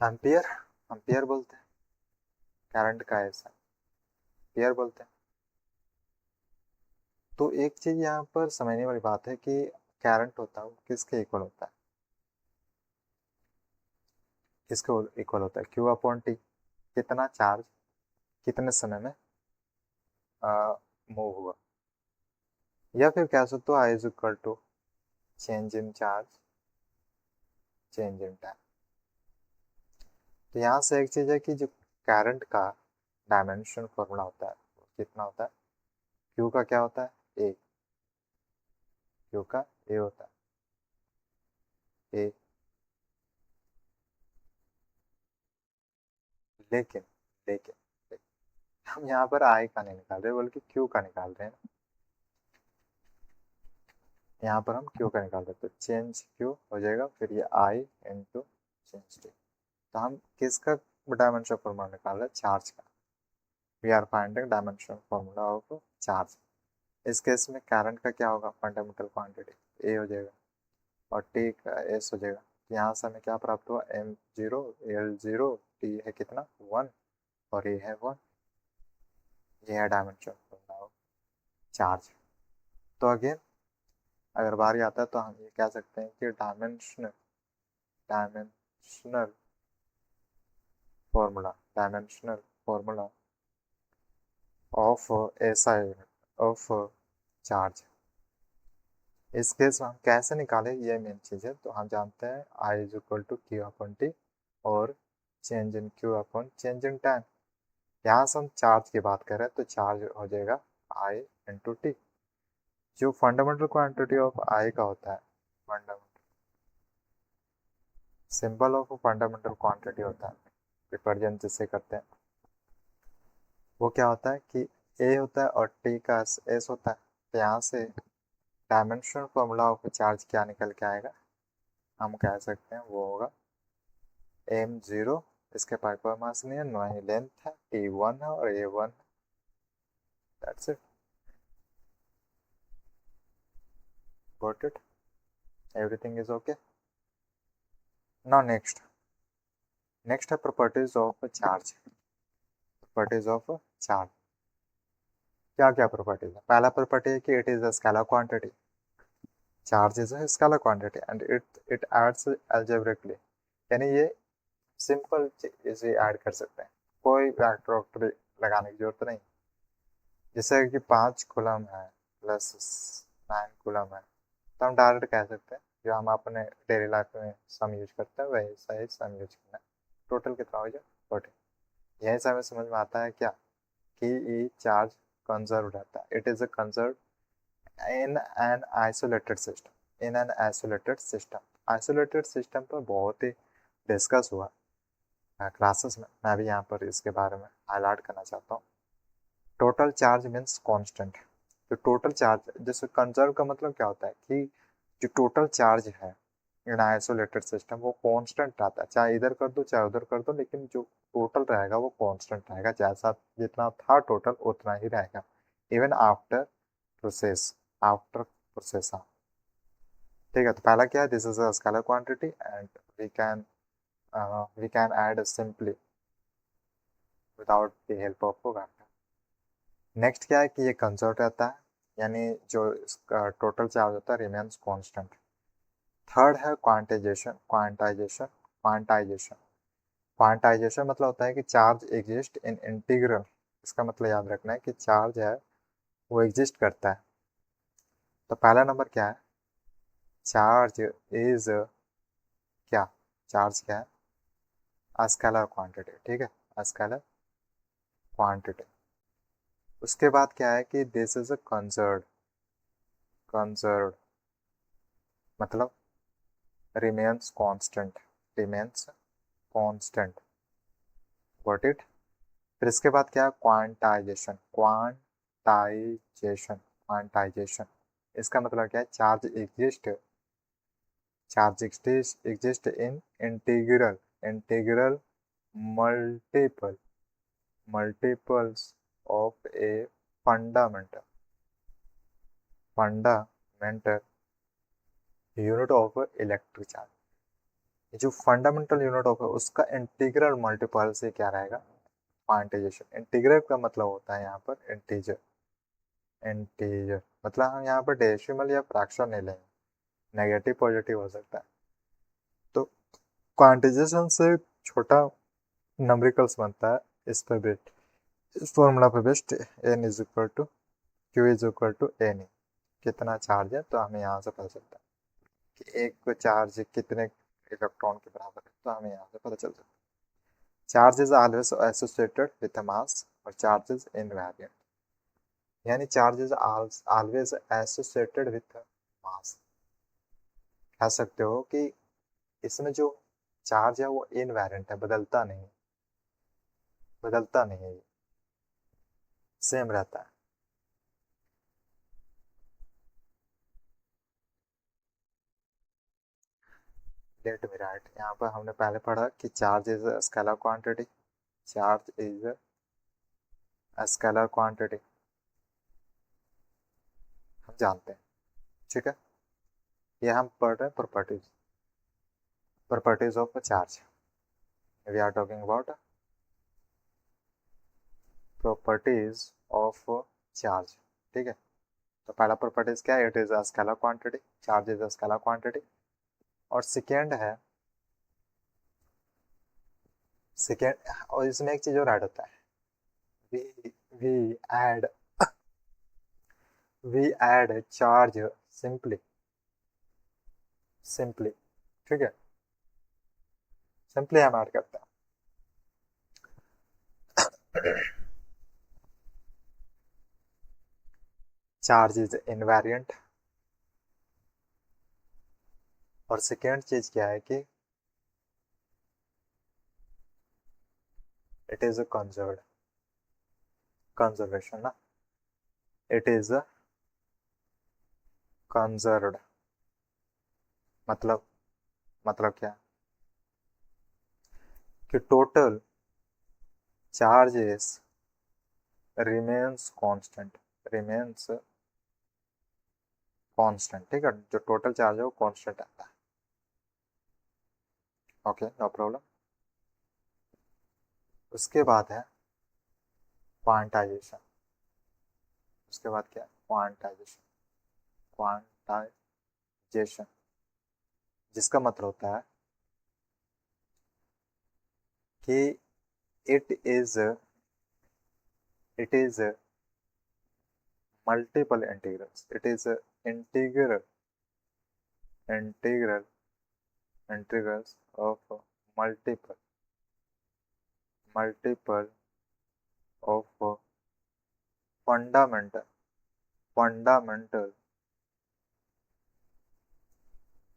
एम्पियर, एम्पियर बोलते हैं। करंट का ऐसा एम्पियर बोलते हैं। तो एक चीज यहाँ पर समझने वाली बात है कि करंट होता है वो किसके इक्वल होता है, किसके इक्वल होता है, क्यू अपॉन टी। कितना चार्ज कितने समय में मूव हुआ, या फिर कह सकते हो I is equal to change in charge change in time. तो यहाँ से एक चीज है कि जो करंट का डायमेंशन फॉर्मूला होता है वो कितना होता है, क्यू का क्या होता है ए, क्यू का ए होता है ए। लेकिन लेकिन हम यहाँ पर आई का नहीं निकाल रहे बल्कि क्यू का निकाल रहे हैं। यहाँ पर हम क्यू का निकाल रहे हैं, तो चेंज क्यू हो जाएगा, फिर ये आई इंटू चेंज टी। तो हम किसका डायमेंशन फॉर्मूला निकाल रहे हैं, चार्ज का। We are finding dimension formula of charge. इस केस में करंट का क्या होगा, फंडामेंटल क्वांटिटी ए हो जाएगा और टी का एस हो जाएगा। तो यहाँ से हमें क्या प्राप्त हुआ, M zero L zero T है कितना 1, और ये है वन, ये है डायमेंशन ऑफ चार्ज। तो अगेन अगर बारी आता है तो हम ये कह सकते हैं कि डायमेंशनल फॉर्मूला ऑफ ऐसा ऑफ चार्ज। इस केस में हम कैसे निकालें, ये मेन चीज़ है। तो हम जानते हैं I is equal to Q upon T और change in Q upon change in time. यहाँ से हम चार्ज की बात करें तो चार्ज हो जाएगा आई इंटू टी, जो फंडामेंटल क्वांटिटी ऑफ आई का होता है। Fundamental symbol of fundamental quantity होता है, रिप्रेजेंट जिससे करते हैं, वो क्या होता है कि ए होता है और टी का एस होता है। तो यहाँ से डायमेंशनल फॉर्मूला ऑफ चार्ज क्या निकल के आएगा, हम कह सकते हैं वो होगा एम जीरो, इसके पास कोई मास नहीं है, न ही लेंथ है, टी वन है और A one, that's it, got it, everything is okay. Now next है properties of charge. Properties of charge क्या क्या प्रॉपर्टीज है। पहला प्रॉपर्टी है कि it is a scalar quantity, charge is a scalar quantity and it adds algebraically, यानी ये simple इसे ऐड कर सकते हैं, कोई फैक्टर लगाने की जरूरत नहीं। जैसे कि 5 कूलम है प्लस 9 कूलम है, तो हम डायरेक्ट कह सकते हैं जो हम अपने डेली लाइफ में सम यूज करते हैं वही सही सम यूज करना है। टोटल कितना हो जाए 40। यही से हमें समझ में आता है क्या कि ये चार्ज कंजर्व रहता है, it is a conserve in an isolated system, isolated system पर बहुत ही डिस्कस हुआ क्लासेस में, मैं भी यहाँ पर इसके बारे में हाईलाइट करना चाहता हूँ। Total charge means constant. तो टोटल चार्ज, जैसे कंजर्व का मतलब क्या होता है कि जो टोटल चार्ज है इन आइसोलेटेड सिस्टम वो कांस्टेंट रहता है, चाहे इधर कर दो चाहे उधर कर दो, लेकिन जो टोटल रहेगा वो कांस्टेंट रहेगा, जैसा जितना था टोटल उतना ही रहेगा इवन आफ्टर प्रोसेस। ठीक है, तो पहला क्या है, this is a scalar quantity and we can add simply without the help of vector. Next क्या है कि ये कंजर्व रहता है, यानी जो इसका टोटल चार्ज होता है रिमेन्स कांस्टेंट। थर्ड है क्वांटाइजेशन मतलब होता है कि चार्ज एग्जिस्ट इन इंटीग्रल। इसका मतलब याद रखना है कि चार्ज है वो एग्जिस्ट करता है। तो पहला नंबर क्या है, चार्ज इज क्या, चार्ज क्या है, अ स्केलर क्वांटिटी। ठीक है, अ स्केलर क्वांटिटी। उसके बाद क्या है कि दिस इज अ कंजर्व्ड मतलब रिमेन्स कांस्टेंट, गॉट इट। फिर इसके बाद क्या है, क्वांटाइजेशन। इसका मतलब क्या है, charge exist in integral multiple multiples of a fundamental unit of electric charge. जो फंडामेंटल यूनिट ऑफ है उसका इंटीग्रल मल्टीपल से क्या रहेगा, क्वांटाइजेशन। इंटीग्रल का मतलब होता है यहाँ पर इंटीजर मतलब हम यहाँ पर डेसिमल या फ्रैक्शन नहीं लेंगे, नेगेटिव पॉजिटिव हो सकता है। तो क्वांटाइजेशन से छोटा नंबरिकल्स बनता है, इस पर बेस्ड, इस फॉर्मूला पे based n is equal to q is equal to n. कितना चार्ज है तो हमें यहाँ से पता चलता है कि एक चार्ज कितने इलेक्ट्रॉन के बराबर है, तो हमें यहाँ से पता चल सकता है। Charge is always associated with mass और चार्ज इज इनवेरिएंट, यानी charge is always associated with mass. कह सकते हो कि इसमें जो चार्ज है वो इनवेरिएंट है, बदलता नहीं है, सेम रहता है। लेट मी राइट, यहाँ पर हमने पहले पढ़ा कि charge is a scalar quantity, charge is a scalar quantity, हम जानते हैं। ठीक है, ये हम पढ़ रहे हैं properties of charge. We are talking about properties of charge. ठीक है, तो पहला प्रॉपर्टीज क्या है, it is a scalar quantity, charge is a scalar quantity. और सेकेंड है, सेकेंड, और इसमें एक चीज और ऐड होता है, we we add we add charge simply, simply, ठीक है, सिंपली हम ऐड करते हैं। Charge is invariant. और सेकेंड चीज क्या है कि it is a conserved, conservation ना, इट इज अ कंजर्व्ड, मतलब, मतलब क्या, कि total charges remains constant, remains constant, ठीक है, जो टोटल चार्ज है वो कांस्टेंट आता है। Okay, no problem. उसके बाद है क्वांटाइजेशन। उसके बाद क्या है, क्वांटाइजेशन, क्वांटाइजेशन, जिसका मतलब होता है कि it is, it is multiple integrals, it is a integral, integral, integrals of multiple, multiple of fundamental, fundamental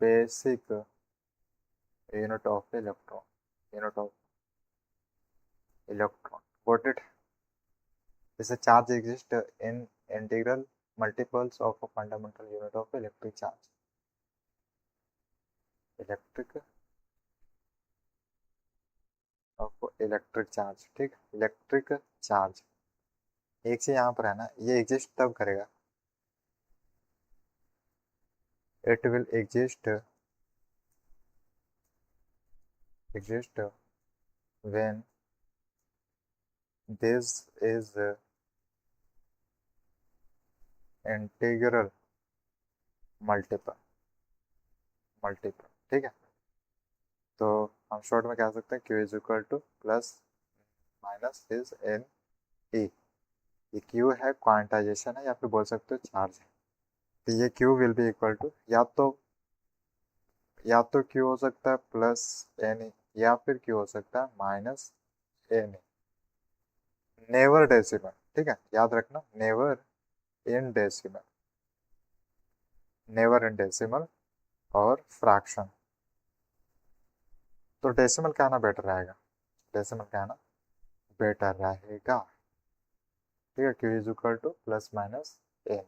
basic unit of electron, unit of electron. Got it? This a charge exists in integral multiples of a fundamental unit of electric charge, electric of electric charge, ठीक, electric charge. एक चीज यहाँ पर है ना, ये exist तब करेगा, it will exist, exist when this is integral multiple, multiple, ठीक है। तो हम शॉर्ट में कह सकते हैं q is equal to plus minus is n e. ये q है, क्वांटाइजेशन है, या फिर बोल सकते हो चार्ज है। तो ये q will be equal to, या तो q हो सकता है प्लस एन ई, या फिर q हो सकता है minus n e. Never decimal, ठीक है, याद रखना, never in decimal, never in decimal और फ्रैक्शन। तो डेसिमल का आना बेटर रहेगा, डेसिमल का आना बेटर रहेगा, ठीक है, q is equal to plus minus n.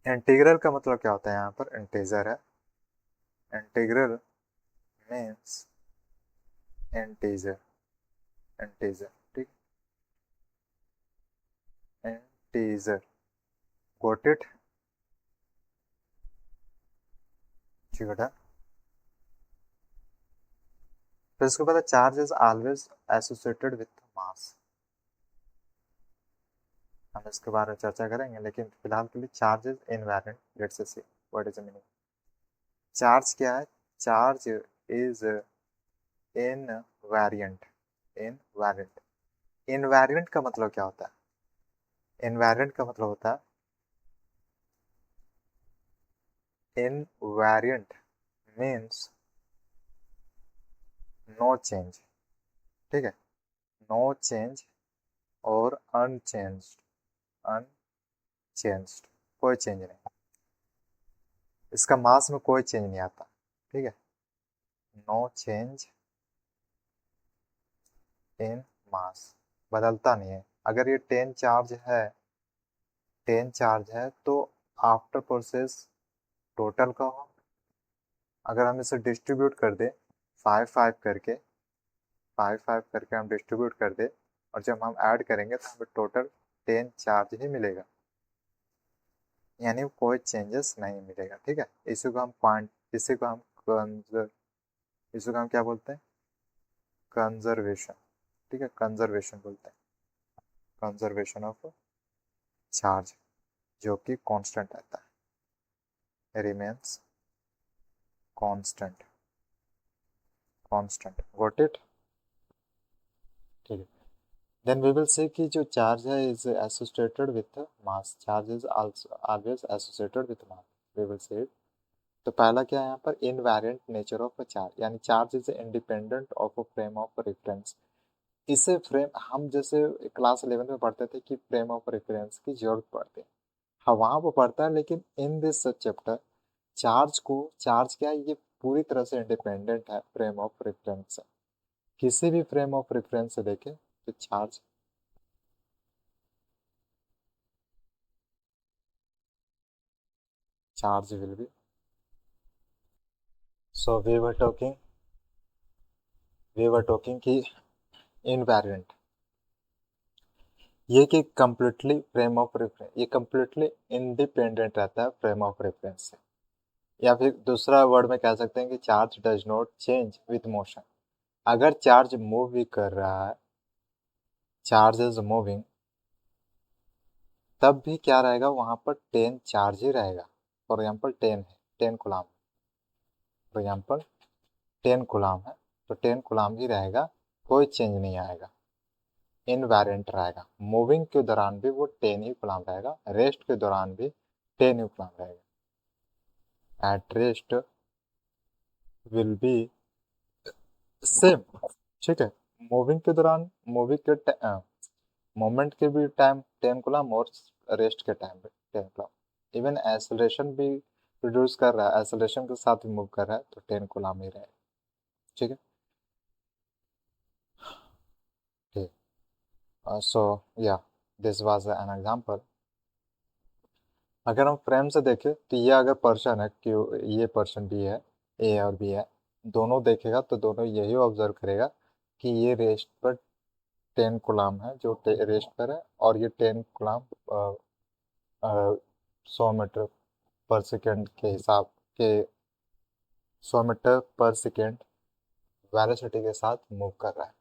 Integral का मतलब क्या होता है, यहाँ पर इंटीजर है, इंटीग्रल मीन्स इंटीजर, इंटीजर, ठीक, इंटीजर, गोट इट, ठीक है। फिर इसके बाद charge is always associated with mass, हम इसके बारे में चर्चा करेंगे, लेकिन फिलहाल के लिए charge is invariant. Let's see what is the meaning. Charge क्या है, charge is invariant, invariant, invariant का मतलब क्या होता है, इनवेरिएंट का मतलब होता है, इनवेरिएंट मीन्स नो चेंज, ठीक है, नो चेंज और अनचेंज्ड, अनचेंज्ड, कोई चेंज नहीं, इसका मास में कोई चेंज नहीं आता, ठीक है, नो चेंज इन मास, बदलता नहीं है। अगर ये 10 चार्ज है, 10 चार्ज है तो आफ्टर प्रोसेस टोटल का हो, अगर हम इसे डिस्ट्रीब्यूट कर दे 5-5 करके, 5-5 करके हम डिस्ट्रीब्यूट कर दे, और जब हम ऐड करेंगे तो हमें टोटल 10 चार्ज ही मिलेगा, यानी कोई चेंजेस नहीं मिलेगा, ठीक है। इसी को हम क्वांट, इसी को हम कंजर, इसी को हम क्या बोलते हैं, कंजर्वेशन, ठीक है, कंजर्वेशन बोलते हैं, कंजर्वेशन ऑफ चार्ज, जो कि कांस्टेंट रहता है, remains constant, constant, got it. ठीक है, देन वी विल से कि जो चार्ज है is associated with mass, charge is also always associated with mass, we will say. तो पहला क्या है यहाँ पर, invariant nature of a charge, यानी charge is independent of a frame of reference. इसे फ्रेम, हम जैसे क्लास 11 में पढ़ते थे कि फ्रेम ऑफ रेफरेंस की जरूरत पड़ती है, हाँ वहाँ पर पढ़ता है, लेकिन इन दिस चैप्टर चार्ज को, चार्ज क्या है, ये पूरी तरह से इंडिपेंडेंट है फ्रेम ऑफ रेफरेंस से। किसी भी फ्रेम ऑफ रेफरेंस से देखें तो charge will be, so we were talking कि इनवेरिएंट, ये कि कम्प्लीटली फ्रेम ऑफ रेफरेंस, ये कम्प्लीटली इंडिपेंडेंट रहता है फ्रेम ऑफ रेफरेंस से। या फिर दूसरा वर्ड में कह सकते हैं कि charge does not change with motion. अगर चार्ज मूव भी कर रहा है, चार्ज इज मूविंग, तब भी क्या रहेगा वहां पर 10 चार्ज ही रहेगा। फॉर एग्जाम्पल 10 है, 10 गुलाम, फॉर एग्जाम्पल 10 गुलाम है, तो 10 गुलाम ही रहेगा, कोई चेंज नहीं आएगा, इनवेरिएंट रहेगा। मूविंग के दौरान भी वो 10 ही गुलाम रहेगा, रेस्ट के दौरान भी 10 ही गुलाम रहेगा। At rest will be same, ठीक है। मूविंग के दौरान, मूविंग के मोमेंट के भी टाइम 10 गुलाम और रेस्ट के टाइम पे 10 गुलाम। इवन एक्सेलरेशन भी रिड्यूस कर रहा है, एक्सेलरेशन के साथ भी मूव कर रहा है, तो 10 गुलाम ही रहेगा, ठीक है। ठीक, सो या दिस वाज एन एग्जांपल। अगर हम फ्रेम से देखें तो ये अगर पर्सन है कि ये पर्सन भी है, ए और बी है, दोनों देखेगा तो दोनों यही ऑब्जर्व करेगा कि ये रेस्ट पर 10 गुलाम है, जो रेस्ट पर है, और ये 10 गुलाम 100 मीटर पर सेकेंड के हिसाब के, 100 मीटर पर सेकेंड वेलोसिटी के साथ मूव कर रहा है।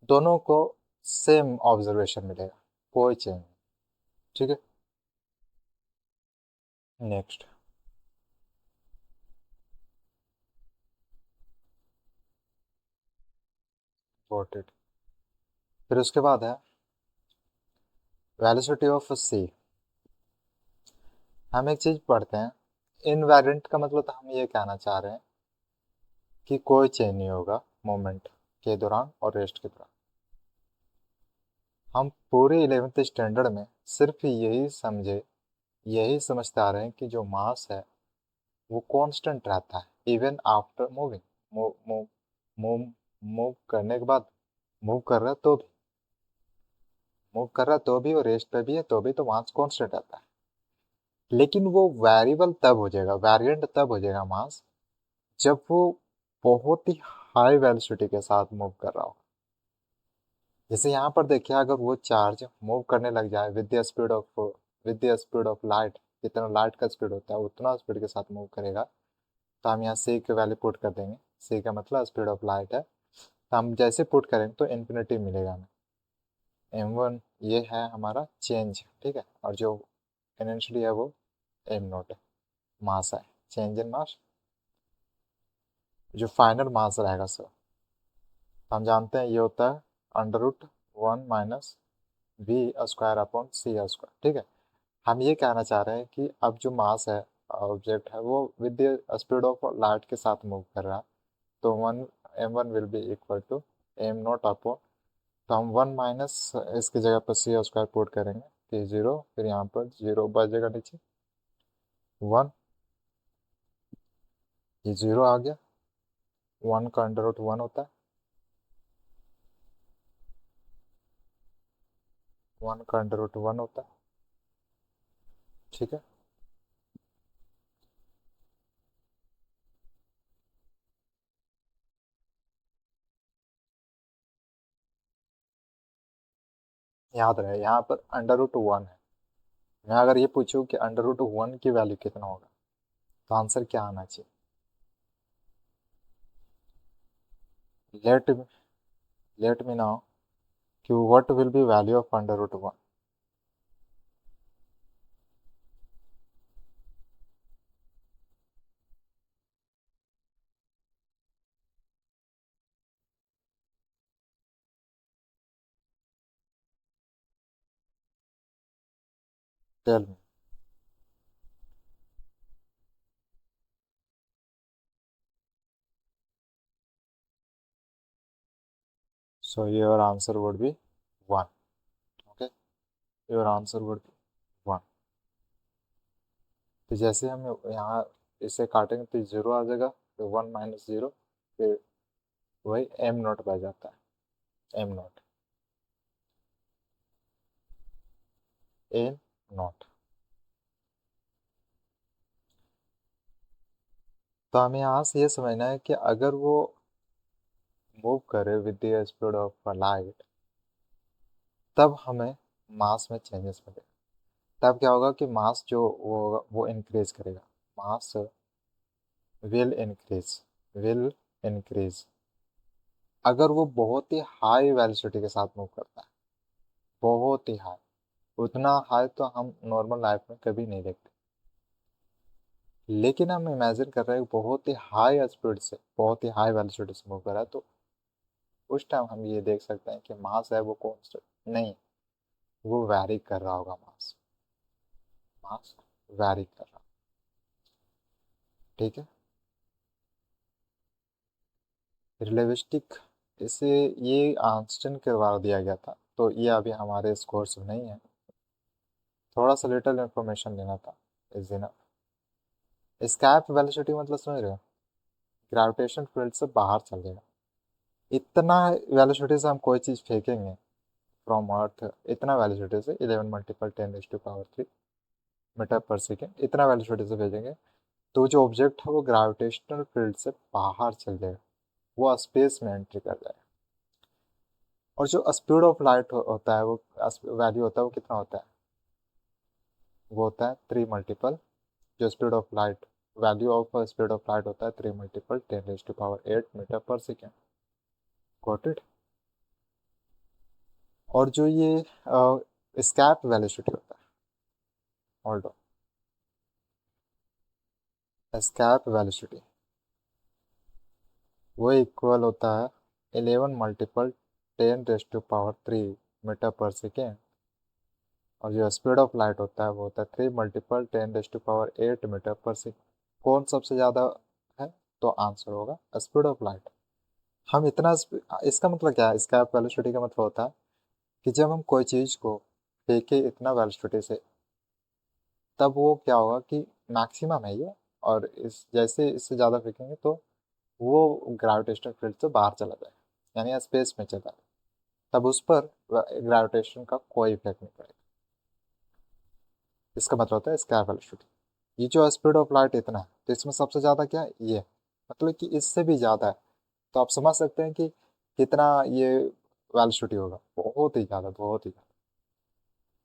दोनों को सेम ऑब्जर्वेशन मिलेगा, कोई चेंज नहीं, ठीक है। Next, got it. फिर उसके बाद है वेलोसिटी ऑफ सी। हम एक चीज पढ़ते हैं, इनवेरिएंट का मतलब तो हम ये कहना चाह रहे हैं कि कोई चेंज नहीं होगा मोमेंट के दौरान और रेस्ट के दौरान। हम पूरे 11th स्टैंडर्ड में सिर्फ यही समझे, यही समझते आ रहे हैं कि जो मास है वो कांस्टेंट रहता है even after moving, move move move move करने के बाद, मूव कर रहा है तो भी, मूव कर रहा है तो भी, और रेस्ट पे भी है तो भी, तो मास कांस्टेंट रहता है। लेकिन वो वेरिएबल तब हो जाएगा, वेरिएंट तब हो जाएगा मास, जब वो बहुत ही हाई वेलोसिटी के साथ मूव कर रहा हो। जैसे यहाँ पर देखिए, अगर वो चार्ज मूव करने लग जाए with the speed of light, जितना लाइट का स्पीड होता है उतना स्पीड के साथ मूव करेगा, तो हम यहाँ सी की वैल्यू पुट कर देंगे। सी का मतलब स्पीड ऑफ लाइट है, तो हम जैसे पुट करेंगे तो इन्फिनिटी मिलेगा हमें। m1 ये है हमारा चेंज, ठीक है, और जो इनिशियली है वो m0 है, मास है, चेंज इन मास, जो फाइनल मास रहेगा सर, तो हम जानते हैं ये होता है √1 minus v square upon c square, ठीक है। हम ये कहना चाह रहे हैं कि अब जो मास है, ऑब्जेक्ट है, वो with the speed of light के साथ मूव कर रहा है, तो m1 will be equal to m0 upon, तो हम 1 माइनस इसकी जगह पर सी स्क्वायर पुट करेंगे, कि 0, फिर यहाँ पर 0 बचेगा नीचे 1, ये 0 आ गया, 1 का √1 होता है, 1 का √1 होता है, ठीक है। याद रहे यहाँ पर √1 है। मैं अगर ये पूछूं कि √1 की वैल्यू कितना होगा, तो आंसर क्या आना चाहिए, लेट लेट मी नाउ कि what will be value of under root one. Tell me. So your answer would be 1. Okay, your answer would be 1. तो जैसे हम यहाँ इसे काटेंगे तो 0 आ जाएगा, तो 1 माइनस 0, फिर वही एम नॉट बच जाता है. Am not, am not. तो हमें यहाँ से ये समझना है कि अगर वो मूव करे with the speed of light, तब हमें मास में चेंजेस मिलेगा. तब क्या होगा कि मास जो वो होगा वो इंक्रीज करेगा. Mass will increase, will increase. अगर वो बहुत ही हाई वेलोसिटी के साथ मूव करता है, बहुत ही हाई, उतना हाई तो हम नॉर्मल लाइफ में कभी नहीं देखते. लेकिन हम इमेजिन कर रहे हैं बहुत ही हाई स्पीड से, बहुत ही हाई वेलोसिटी से मूव कर रहा है, तो उस टाइम हम ये देख सकते हैं कि मास है वो कांस्टेंट नहीं, वो वैरी कर रहा होगा. मास, मास वैरी कर रहा. ठीक है. रिलेटिविस्टिक, इसे ये आंस्टीन के द्वारा दिया गया था, तो ये अभी हमारे इस कोर्स में नहीं है. थोड़ा सा लिटिल इन्फॉर्मेशन लेना था इस दिन. स्कैप वेलोसिटी मतलब समझ रहे हो, ग्रेविटेशन फील्ड से बाहर चल जाएगा. इतना वेलोसिटी से हम कोई चीज़ फेंकेंगे फ्रॉम अर्थ, इतना वेलोसिटी से 11 मल्टीपल 10⁻³ मीटर पर सेकेंड, इतना वेलोसिटी से भेजेंगे, तो जो ऑब्जेक्ट है वो ग्रेविटेशनल फील्ड से बाहर चल जाएगा, वो स्पेस में एंट्री कर जाएगा. और जो स्पीड ऑफ लाइट होता है, वो वैल्यू होता है, वो कितना होता है, वो होता है 3 मल्टीपल, जो speed of light, value of speed of light होता है 3 मल्टीपल 10⁸ मीटर पर सेकेंड. Got it. और जो ये स्कैप वेलोसिटी होता है, होल्ड ऑन, स्कैप वेलोसिटी वो इक्वल होता है 11 मल्टीपल 10⁻³ मीटर पर सेकेंड. और जो स्पीड ऑफ लाइट होता है वो होता है 3 मल्टीपल 10⁸ मीटर पर सेकेंड. कौन सबसे ज़्यादा है, तो आंसर होगा स्पीड ऑफ लाइट. हम इतना इसका मतलब क्या है, स्कैप वेलोसिटी का मतलब होता है कि जब हम कोई चीज़ को फेंके इतना वेलोसिटी से, तब वो क्या होगा कि मैक्सिमम है ये, और इस जैसे इससे ज़्यादा फेंकेंगे तो वो ग्रेविटेशनल फील्ड से बाहर चला जाएगा, यानी स्पेस में चला जाएगा. तब उस पर ग्रेविटेशन का कोई इफेक्ट नहीं पड़ेगा. इसका मतलब होता है स्कैप वेलोसिटी. ये जो स्पीड ऑफ लाइट इतना है, तो इसमें सबसे ज़्यादा क्या है, ये मतलब कि इससे भी ज़्यादा है. तो आप समझ सकते हैं कि कितना ये वेलोसिटी होगा, बहुत ही ज़्यादा, बहुत ही ज़्यादा.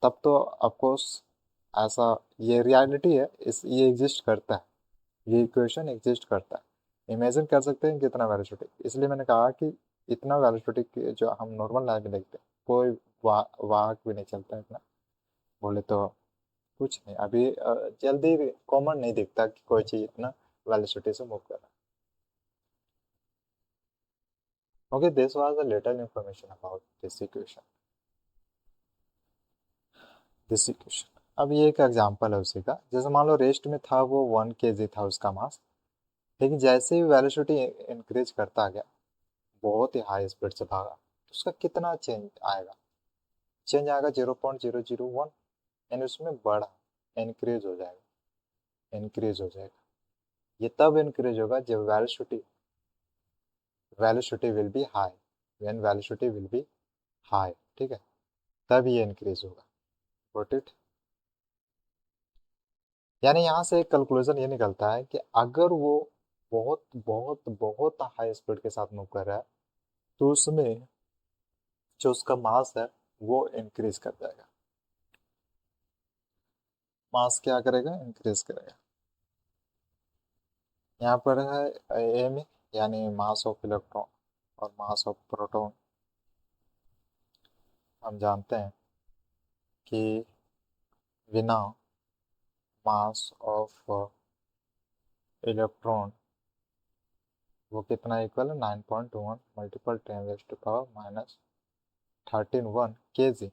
तब तो ऑफकोर्स ऐसा, ये रियलिटी है, इस ये एग्जिस्ट करता है, ये इक्वेशन एग्जिस्ट करता है. इमेजिन कर सकते हैं कितना वेलोसिटी. इसलिए मैंने कहा कि इतना वेलोसिटी जो हम नॉर्मल लाइफ में देखते हैं, कोई वाहक भी नहीं चलता इतना, बोले तो कुछ नहीं. अभी जल्दी कॉमन नहीं दिखता कि कोई चीज़ इतना वेलोसिटी से मूव कर रहा है. Okay, this was a little information about this equation. अब ये एक एग्जांपल है उसी का. जैसे मान लो रेस्ट में था वो 1 kg था उसका मास, लेकिन जैसे ही वेलोसिटी इंक्रीज करता गया, बहुत ही हाई स्पीड से भागा, तो उसका कितना चेंज आएगा, चेंज आएगा 0.001, यानी उसमें बढ़ा, इंक्रीज हो जाएगा, इंक्रीज हो जाएगा. ये तब इंक्रीज होगा जब velocity will be high, when velocity will be high. ठीक है, तब ये इंक्रीज होगा. Got it. यानी यहाँ से एक कंक्लूजन ये निकलता है कि अगर वो बहुत बहुत बहुत हाई स्पीड के साथ मूव कर रहा है, तो उसमें जो उसका मास है वो इंक्रीज कर जाएगा. मास क्या करेगा, इंक्रीज करेगा. यहाँ पर है एम, यानी मास ऑफ इलेक्ट्रॉन और मास ऑफ प्रोटॉन. हम जानते हैं कि बिना मास ऑफ इलेक्ट्रॉन वो कितना इक्वल है 9.1 मल्टीपल 10⁻⁻13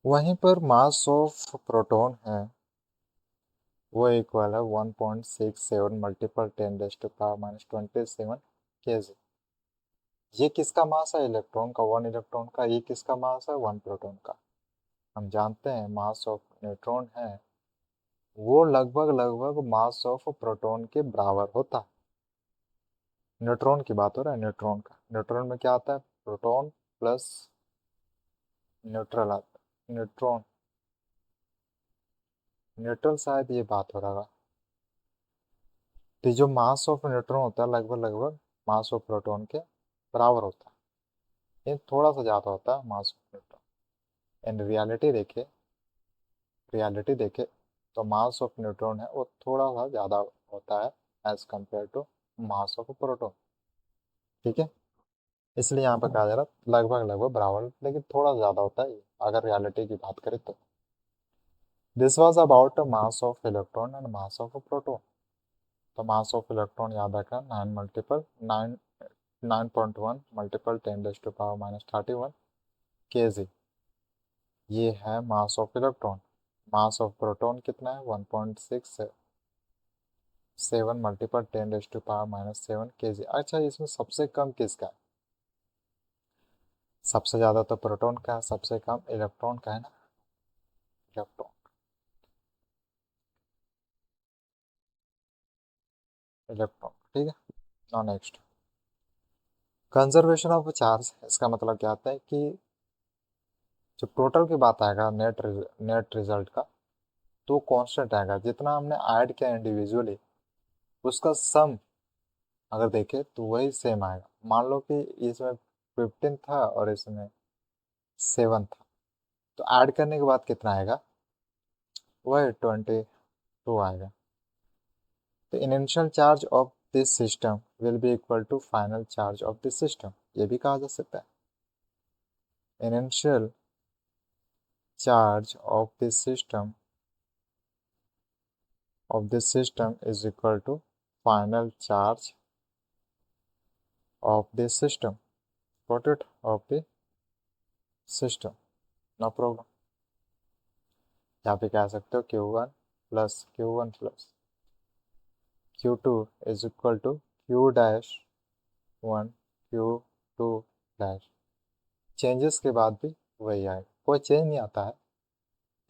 वहीं पर मास ऑफ प्रोटॉन है वो इक्वल है 1.67 मल्टीपल 10⁻⁻27 केजी। ये किसका मास है इलेक्ट्रॉन का, 1 इलेक्ट्रॉन का। ये किसका मास है 1 प्रोटॉन का। हम जानते हैं मास ऑफ न्यूट्रॉन है वो लगभग लगभग मास ऑफ प्रोटॉन के बराबर होता है। न्यूट्रॉन की बात हो रहा है, न्यूट्रॉन का। न्यूट्रॉन में क्या आता है, प्रोटॉन प्लस न्यूट्रल आता है। न्यूट्रॉन न्यूट्रल शायद ये बात हो रहा है। तो जो मास ऑफ न्यूट्रॉन होता है लगभग लगभग मास ऑफ प्रोटॉन के बराबर होता है। ये थोड़ा सा ज़्यादा होता है mass of neutron. In reality देखे तो मास ऑफ न्यूट्रॉन है वो थोड़ा सा ज़्यादा होता है as compare to mass of proton. ठीक है, इसलिए यहाँ पर कहा जा रहा है लगभग लगभग बराबर, लेकिन थोड़ा ज़्यादा होता है अगर रियलिटी की बात करें तो। This was about mass of electron and mass of proton. तो मास ऑफ इलेक्ट्रॉन याद रखना 9.1 मल्टीपल 10⁻⁻31 केजी। ये है mass of electron. Mass of proton कितना है 1.67 मल्टीपल 10⁻⁻7 केजी। अच्छा, इसमें सबसे कम किसका है? सबसे ज़्यादा तो प्रोटॉन का है, सबसे कम इलेक्ट्रॉन का है ना, इलेक्ट्रॉन इलेक्ट्रॉन। ठीक है, now next conservation of charge. इसका मतलब क्या आता है कि जब टोटल की बात आएगा नेट रिजल्ट का तो कांस्टेंट आएगा। जितना हमने ऐड किया इंडिविजुअली उसका सम अगर देखें तो वही सेम आएगा। मान लो कि इसमें 15 था और इसमें 7 था, तो ऐड करने के बाद कितना आएगा, वही 22 आएगा। तो initial charge of this system will be equal to final charge of this system, ये भी कहा जा सकता है। Initial charge of this system is equal to final charge of this system, got it, of the system, no problem। यहाँ पे कह सकते हो Q1 plus Q1 plus Q2 is equal to Q-1 Q2 dash. Changes के बाद भी वही आएगा, कोई चेंज नहीं आता है।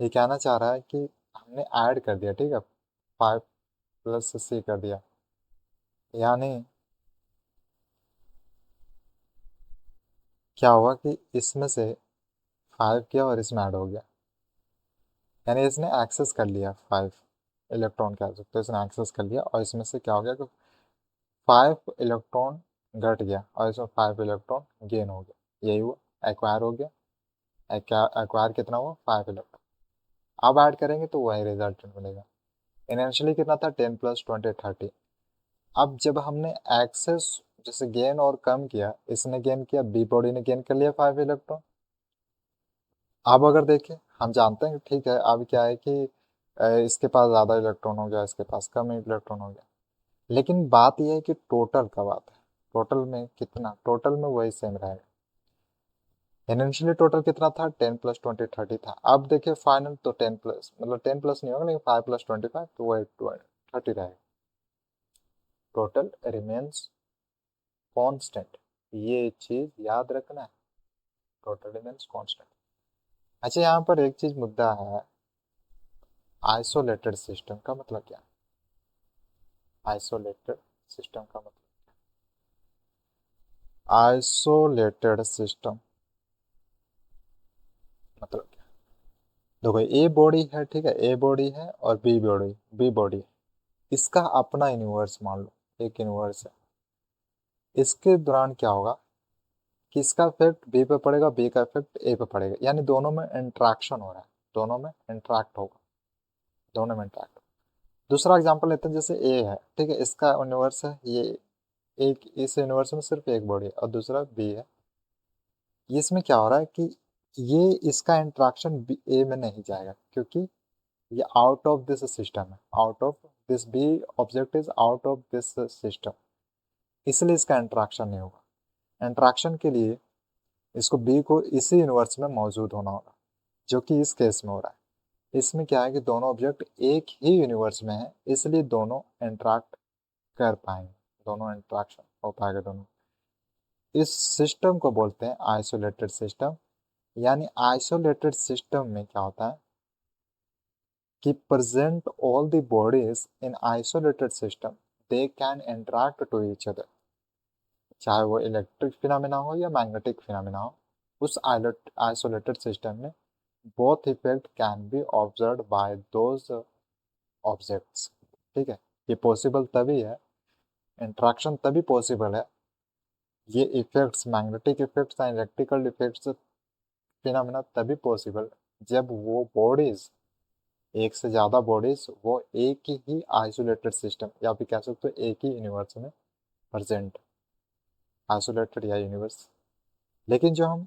ये कहना चाह रहा है कि हमने ऐड कर दिया, ठीक है, 5 प्लस C कर दिया, यानी क्या हुआ कि इसमें से 5 किया और इसमें ऐड हो गया, यानी इसने एक्सेस कर लिया 5 इलेक्ट्रॉन कह सकते हो, इसने एक्सेस कर लिया और इसमें से क्या हो गया कि 5 इलेक्ट्रॉन घट गया और इसमें 5 इलेक्ट्रॉन गेन हो गया, यही हुआ, एक्वायर हो गया। एक्वायर कितना हुआ 5 इलेक्ट्रॉन। अब ऐड करेंगे तो वही रिजल्ट मिलेगा। इनिशियली कितना था 10 प्लस 20 30। अब जब हमने एक्सेस जैसे गेन और कम किया, इसने गेन किया, बी बॉडी ने गेन कर लिया 5 इलेक्ट्रॉन। अब अगर देखें हम जानते हैं कि ठीक है अब क्या है कि इसके पास ज़्यादा इलेक्ट्रॉन हो गया, इसके पास कम इलेक्ट्रॉन हो गया, लेकिन बात यह है कि टोटल का बात है, टोटल में कितना, टोटल में वही सेम रहेगा। इनिशियली टोटल कितना था 10 प्लस 20 30 था। अब देखिए फाइनल तो 10 प्लस मतलब 10 प्लस नहीं होगा, लेकिन 5 प्लस 25 तो वही 30 रहेगा। टोटल रिमेन्स कांस्टेंट, ये चीज़ याद रखना है, टोटल रिमेन्स कांस्टेंट। अच्छा, यहाँ पर एक चीज़ मुद्दा है, आइसोलेटेड सिस्टम का मतलब क्या है? आइसोलेटेड सिस्टम का मतलब, आइसोलेटेड सिस्टम मतलब क्या? देखो ए बॉडी है, ठीक है, ए बॉडी है और बी बॉडी है। इसका अपना यूनिवर्स मान लो, एक यूनिवर्स है। इसके दौरान क्या होगा कि इसका इफेक्ट बी पे पड़ेगा, बी का इफेक्ट ए पे पड़ेगा, यानी दोनों में इंट्रैक्शन हो रहा है, दोनों में इंट्रैक्ट होगा, दोनों में इंट्रैक्ट। दूसरा एग्जांपल लेते हैं, जैसे ए है, ठीक है, इसका यूनिवर्स है ये, एक इस यूनिवर्स में सिर्फ एक बॉडी है और दूसरा बी है, इसमें क्या हो रहा है कि ये इसका इंट्रैक्शन ए में नहीं जाएगा, क्योंकि ये आउट ऑफ दिस सिस्टम है, out of this B object is out of this system, इसलिए इसका इंट्रैक्शन नहीं होगा। इंट्रैक्शन के लिए इसको बी को इसी यूनिवर्स में मौजूद होना होगा, जो कि इस केस में हो रहा है। इसमें क्या है कि दोनों ऑब्जेक्ट एक ही यूनिवर्स में है, इसलिए दोनों इंट्रैक्ट कर पाएंगे, दोनों इंट्रैक्शन हो पाएगा दोनों। इस सिस्टम को बोलते हैं आइसोलेटेड सिस्टम। यानी आइसोलेटेड सिस्टम में क्या होता है कि present all the bodies in isolated system they can interact to each other, चाहे वो इलेक्ट्रिक फिनोमेना हो या मैग्नेटिक फिनोमेना हो, उस आइसोलेटेड सिस्टम में both effect can be observe by those objects. ठीक है, ये पॉसिबल तभी है, इंट्रैक्शन तभी पॉसिबल है, ये effects magnetic effects and electrical effects phenomena तभी पॉसिबल जब वो बॉडीज, एक से ज़्यादा बॉडीज वो एक ही आइसोलेटेड सिस्टम या फिर कह सकते हो एक ही यूनिवर्स में प्रेजेंट, आइसोलेटेड या यूनिवर्स। लेकिन जो हम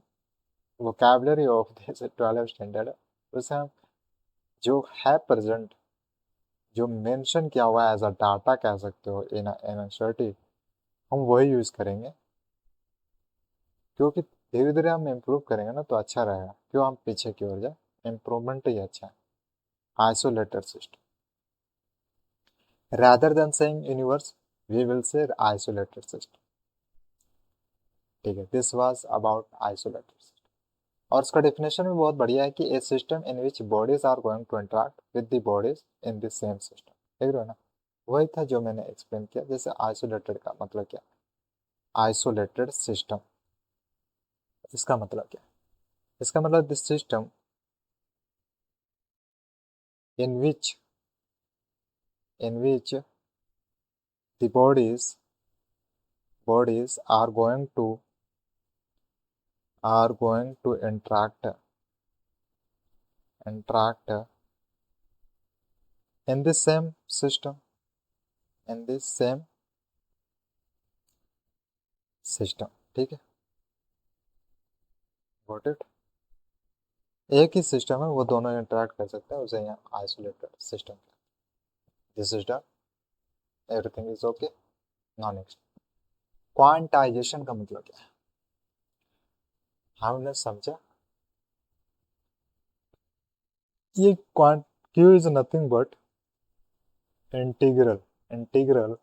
वोकैबुलरी ऑफ दिस 12 स्टैंडर्ड है, उसे हम जो है प्रेजेंट, जो मेंशन किया हुआ है एज अ डाटा कह सकते हो इन एनशर्टी, हम वही यूज़ करेंगे, क्योंकि धीरे धीरे हम इम्प्रूव करेंगे ना तो अच्छा रहेगा, क्यों हम पीछे की ओर जाए, इम्प्रूवमेंट ही अच्छा है। Isolated system rather than saying universe we will say isolated system। ठीक है, this was about isolated system. और उसका डेफिनेशन भी बहुत बढ़िया है कि a system in which bodies are going to interact with the bodies in the same system. देख रहे हो ना, वही था जो मैंने एक्सप्लेन किया। जैसे आइसोलेटेड का मतलब क्या, आइसोलेटेड सिस्टम, इसका मतलब क्या, इसका मतलब this system in which the bodies are going to interact in the same system, in the same system। ठीक है, गॉट इट। एक ही सिस्टम है, वो दोनों इंटरेक्ट कर सकते हैं, उसे यहाँ isolated system. This is done, everything is okay. Now next, quantization का मतलब क्या है, हमने समझा। ये quant Q is nothing but integral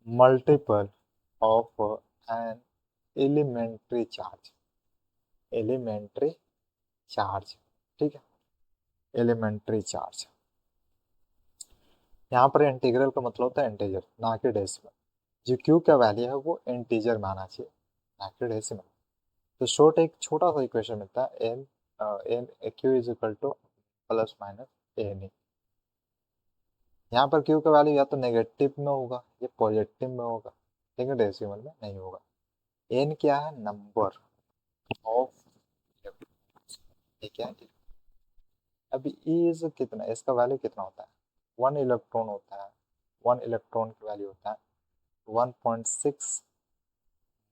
multiple of n elementary charge. ठीक है, एलिमेंट्री चार्ज। यहाँ पर इंटीग्रल का मतलब होता है इंटीजर, ना कि डेसिमल। जो क्यू का वैल्यू है वो इंटीजर में आना चाहिए, ना कि डेसिमल। तो शॉर्ट एक छोटा सा इक्वेशन मिलता है, n n Q is equal to plus minus n. यहाँ पर क्यू का वैल्यू या तो नेगेटिव में होगा या पॉजिटिव में होगा, लेकिन डेसिमल में नहीं होगा। एन क्या है, नंबर ऑफ, ठीक है। अभी इज कितना, इसका वैल्यू कितना होता है, 1 इलेक्ट्रॉन होता है। 1 इलेक्ट्रॉन की वैल्यू होता है 1.6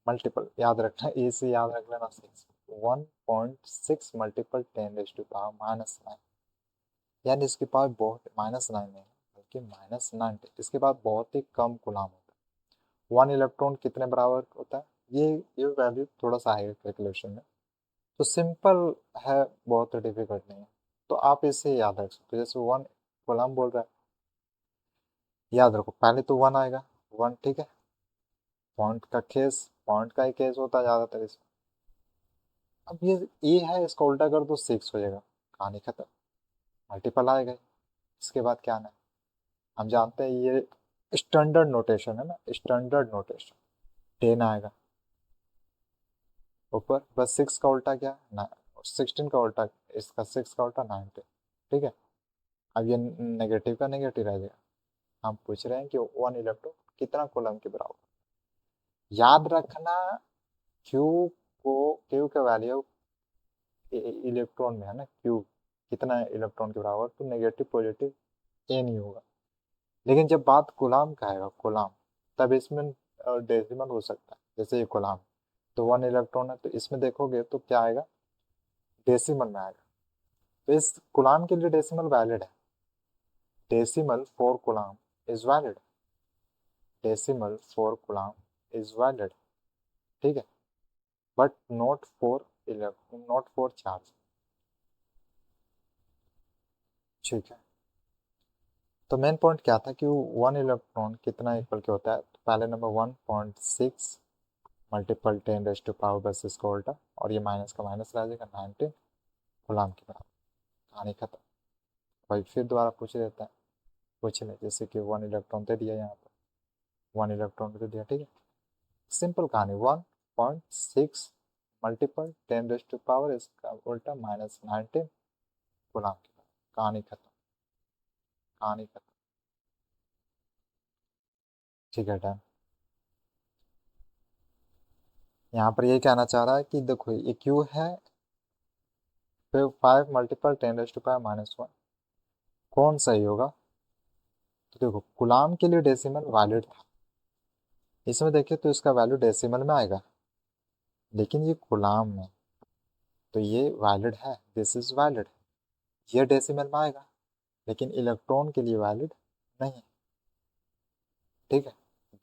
मल्टीपल, याद रखना, ए से याद रख लेना 6, 1.6 मल्टीपल 10⁻⁹ यानी इसके पास बहुत -9 नहीं बल्कि -9, इसके बाद बहुत ही कम कूलाम होता है। 1 इलेक्ट्रॉन कितने बराबर होता है, ये वैल्यू थोड़ा सा आएगा कैलकुलेशन में, तो सिंपल है, बहुत डिफिकल्ट नहीं है। तो आप इसे याद रख सकते हो, जैसे 1 कूलाम बोल रहा है, याद रखो पहले तो 1 आएगा, 1, ठीक है। पॉइंट का ही केस होता है ज़्यादातर इसमें। अब ये ए है, इसका उल्टा कर दो 6 हो जाएगा, कहानी खत्म, मल्टीपल आएगा। इसके बाद क्या आना है, हम जानते हैं ये स्टैंडर्ड नोटेशन है ना, स्टैंडर्ड नोटेशन 10 आएगा ऊपर, बस 6 का उल्टा क्या, 16 का उल्टा, इसका 6 का उल्टा 19। ठीक है, अब ये नेगेटिव का नेगेटिव रह जाएगा। हम पूछ रहे हैं कि 1 इलेक्ट्रॉन कितना कूलम के बराबर। याद रखना, क्यू क्यू का वैल्यू इलेक्ट्रॉन में है ना, क्यू कितना इलेक्ट्रॉन के बराबर, तो नेगेटिव पॉजिटिव ए नहीं होगा। लेकिन जब बात कूलाम का आएगा, कूलाम, तब इसमें डेसिमल हो सकता है, जैसे ये कूलाम तो 1 इलेक्ट्रॉन है, तो इसमें देखोगे तो क्या आएगा, डेसिमल में आएगा। तो इस कूलाम के लिए डेसिमल वैलिड है, decimal for coulomb is valid, decimal for coulomb is valid, ठीक है, but not for electron, not for charge, ठीक है। तो मेन पॉइंट क्या था कि 1 इलेक्ट्रॉन कितना इक्वल के होता है, तो पहले नंबर 1.6 मल्टीपल 10⁻⁴ बस इसका उल्टा, और ये माइनस का माइनस रह जाएगा, 19 गुलाम के बराबर, कहानी खत्म। भाई फिर दोबारा पूछ देता है, पूछ ले, जैसे कि 1 इलेक्ट्रॉन दे दिया, यहाँ पर 1 इलेक्ट्रॉन दे दिया, ठीक है, सिंपल कहानी, 1.6 मल्टीपल 10⁻⁴ इसका उल्टा माइनस 19 गुलाम के बराबर, कहानी खत्म, कहानी खत्म, ठीक है डन। यहाँ पर ये कहना चाह रहा है कि देखो ये क्यू है, फिर 5 मल्टीपल 10⁻⁻⁻1, कौन सही होगा, तो देखो गुलाम के लिए डेसिमल वैलिड था, इसमें देखिए तो इसका वैल्यू डेसिमल में आएगा, लेकिन ये गुलाम में, तो ये वैलिड है, दिस इज वैलिड, ये डेसिमल में आएगा, लेकिन इलेक्ट्रॉन के लिए वैलिड नहीं है, ठीक है।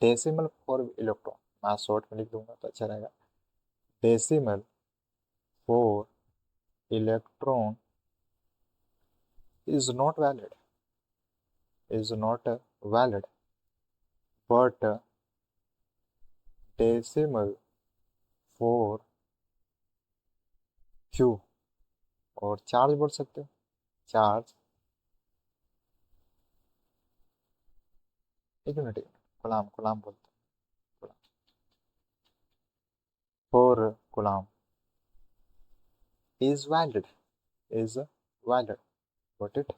डेसिमल फॉर इलेक्ट्रॉन, मैं शॉर्ट में लिख दूंगा तो अच्छा रहेगा, decimal for electron is not valid, is not valid, but decimal for q, और चार्ज बोल सकते हो, चार्ज, एक मिनट, गुलाम गुलाम बोलते हैं, गुलाम फॉर गुलाम is valid, is valid, got it।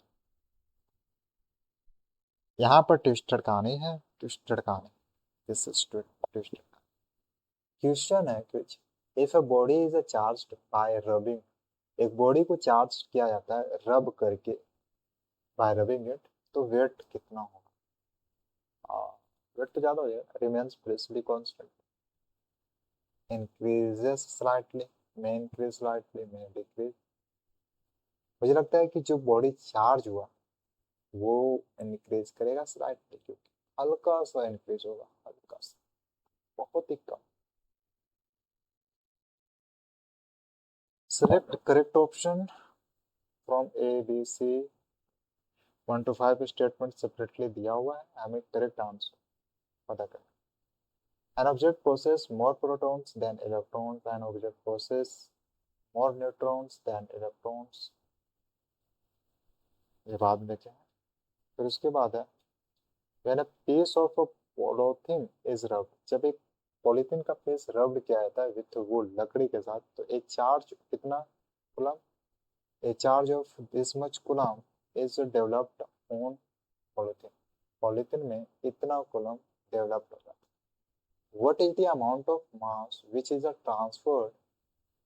यहाँ पर ट्विस्टेड कहानी है, ट्विस्टेड कहानी, दिस इज ट्विस्टेड। क्वेश्चन है कुछ, if a body is a charged bye rubbing, एक बॉडी को चार्ज किया जाता है रब करके, बाय रबिंग इट, तो वेट कितना होगा, वेट तो ज्यादा हो जाएगा, रिमेन्स प्रिसली कांस्टेंट, इंक्रीजेस स्लाइटली, में इंक्रीज स्लाइटली, में डिक्रीज, मुझे लगता है कि जो बॉडी चार्ज हुआ वो इंक्रीज करेगा स्लाइटली, क्योंकि हल्का सा इंक्रीज होगा, हल्का सा, बहुत ही कम। Select correct option from A B C, 1 to 5 statement separately दिया हुआ है, हमें करेक्ट आंसर पता करना। An object possesses more protons than electrons, an object possesses more neutrons than electrons, ये बाद में देखें। फिर उसके बाद है, when a piece of a polythene is rubbed, जब एक पॉलीथीन का पीस रब्ड किया जाता है विथ वुड, लकड़ी के साथ, तो एक चार्ज कितना coulomb, a charge of this much coulomb is developed on polythene, polythene में इतना कूलम डेवलप्ड होता है। What is the amount of mass which is transferred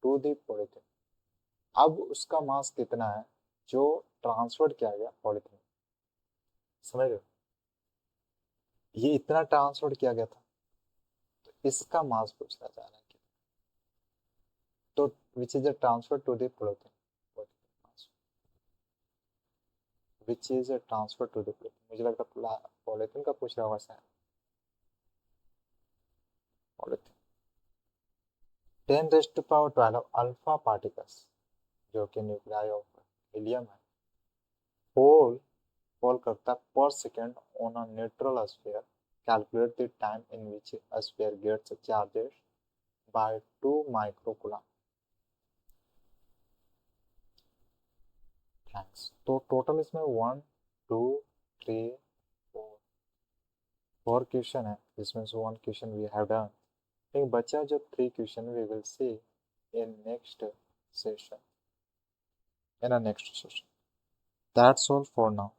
to the polythene, अब उसका मास कितना है जो ट्रांसफर किया गया पॉलीथीन, समझ रहे हो, ये इतना ट्रांसफर किया गया था, तो इसका मास पूछना चाह रहा है कि, तो which is transfer to the polythene, which is transfer to the polythene, मुझे लगता है पॉलीथीन का पूछ रहा होगा शायद, पॉलीथीन, 10⁻12 अल्फा पार्टिकल्स, जो कि न्यूक्लियाई ऑफ हीलियम है, होल फॉल करता है पर second on a neutral sphere, calculate the time in which a sphere gets charged by 2 microcoulomb, thanks. तो टोटल इसमें 1 2 3 4 4 क्वेश्चन है, जिसमें से 1 क्वेश्चन वी हैव डन, एक बच्चा जो 3 question we will see in next session, in a next session, that's all for now।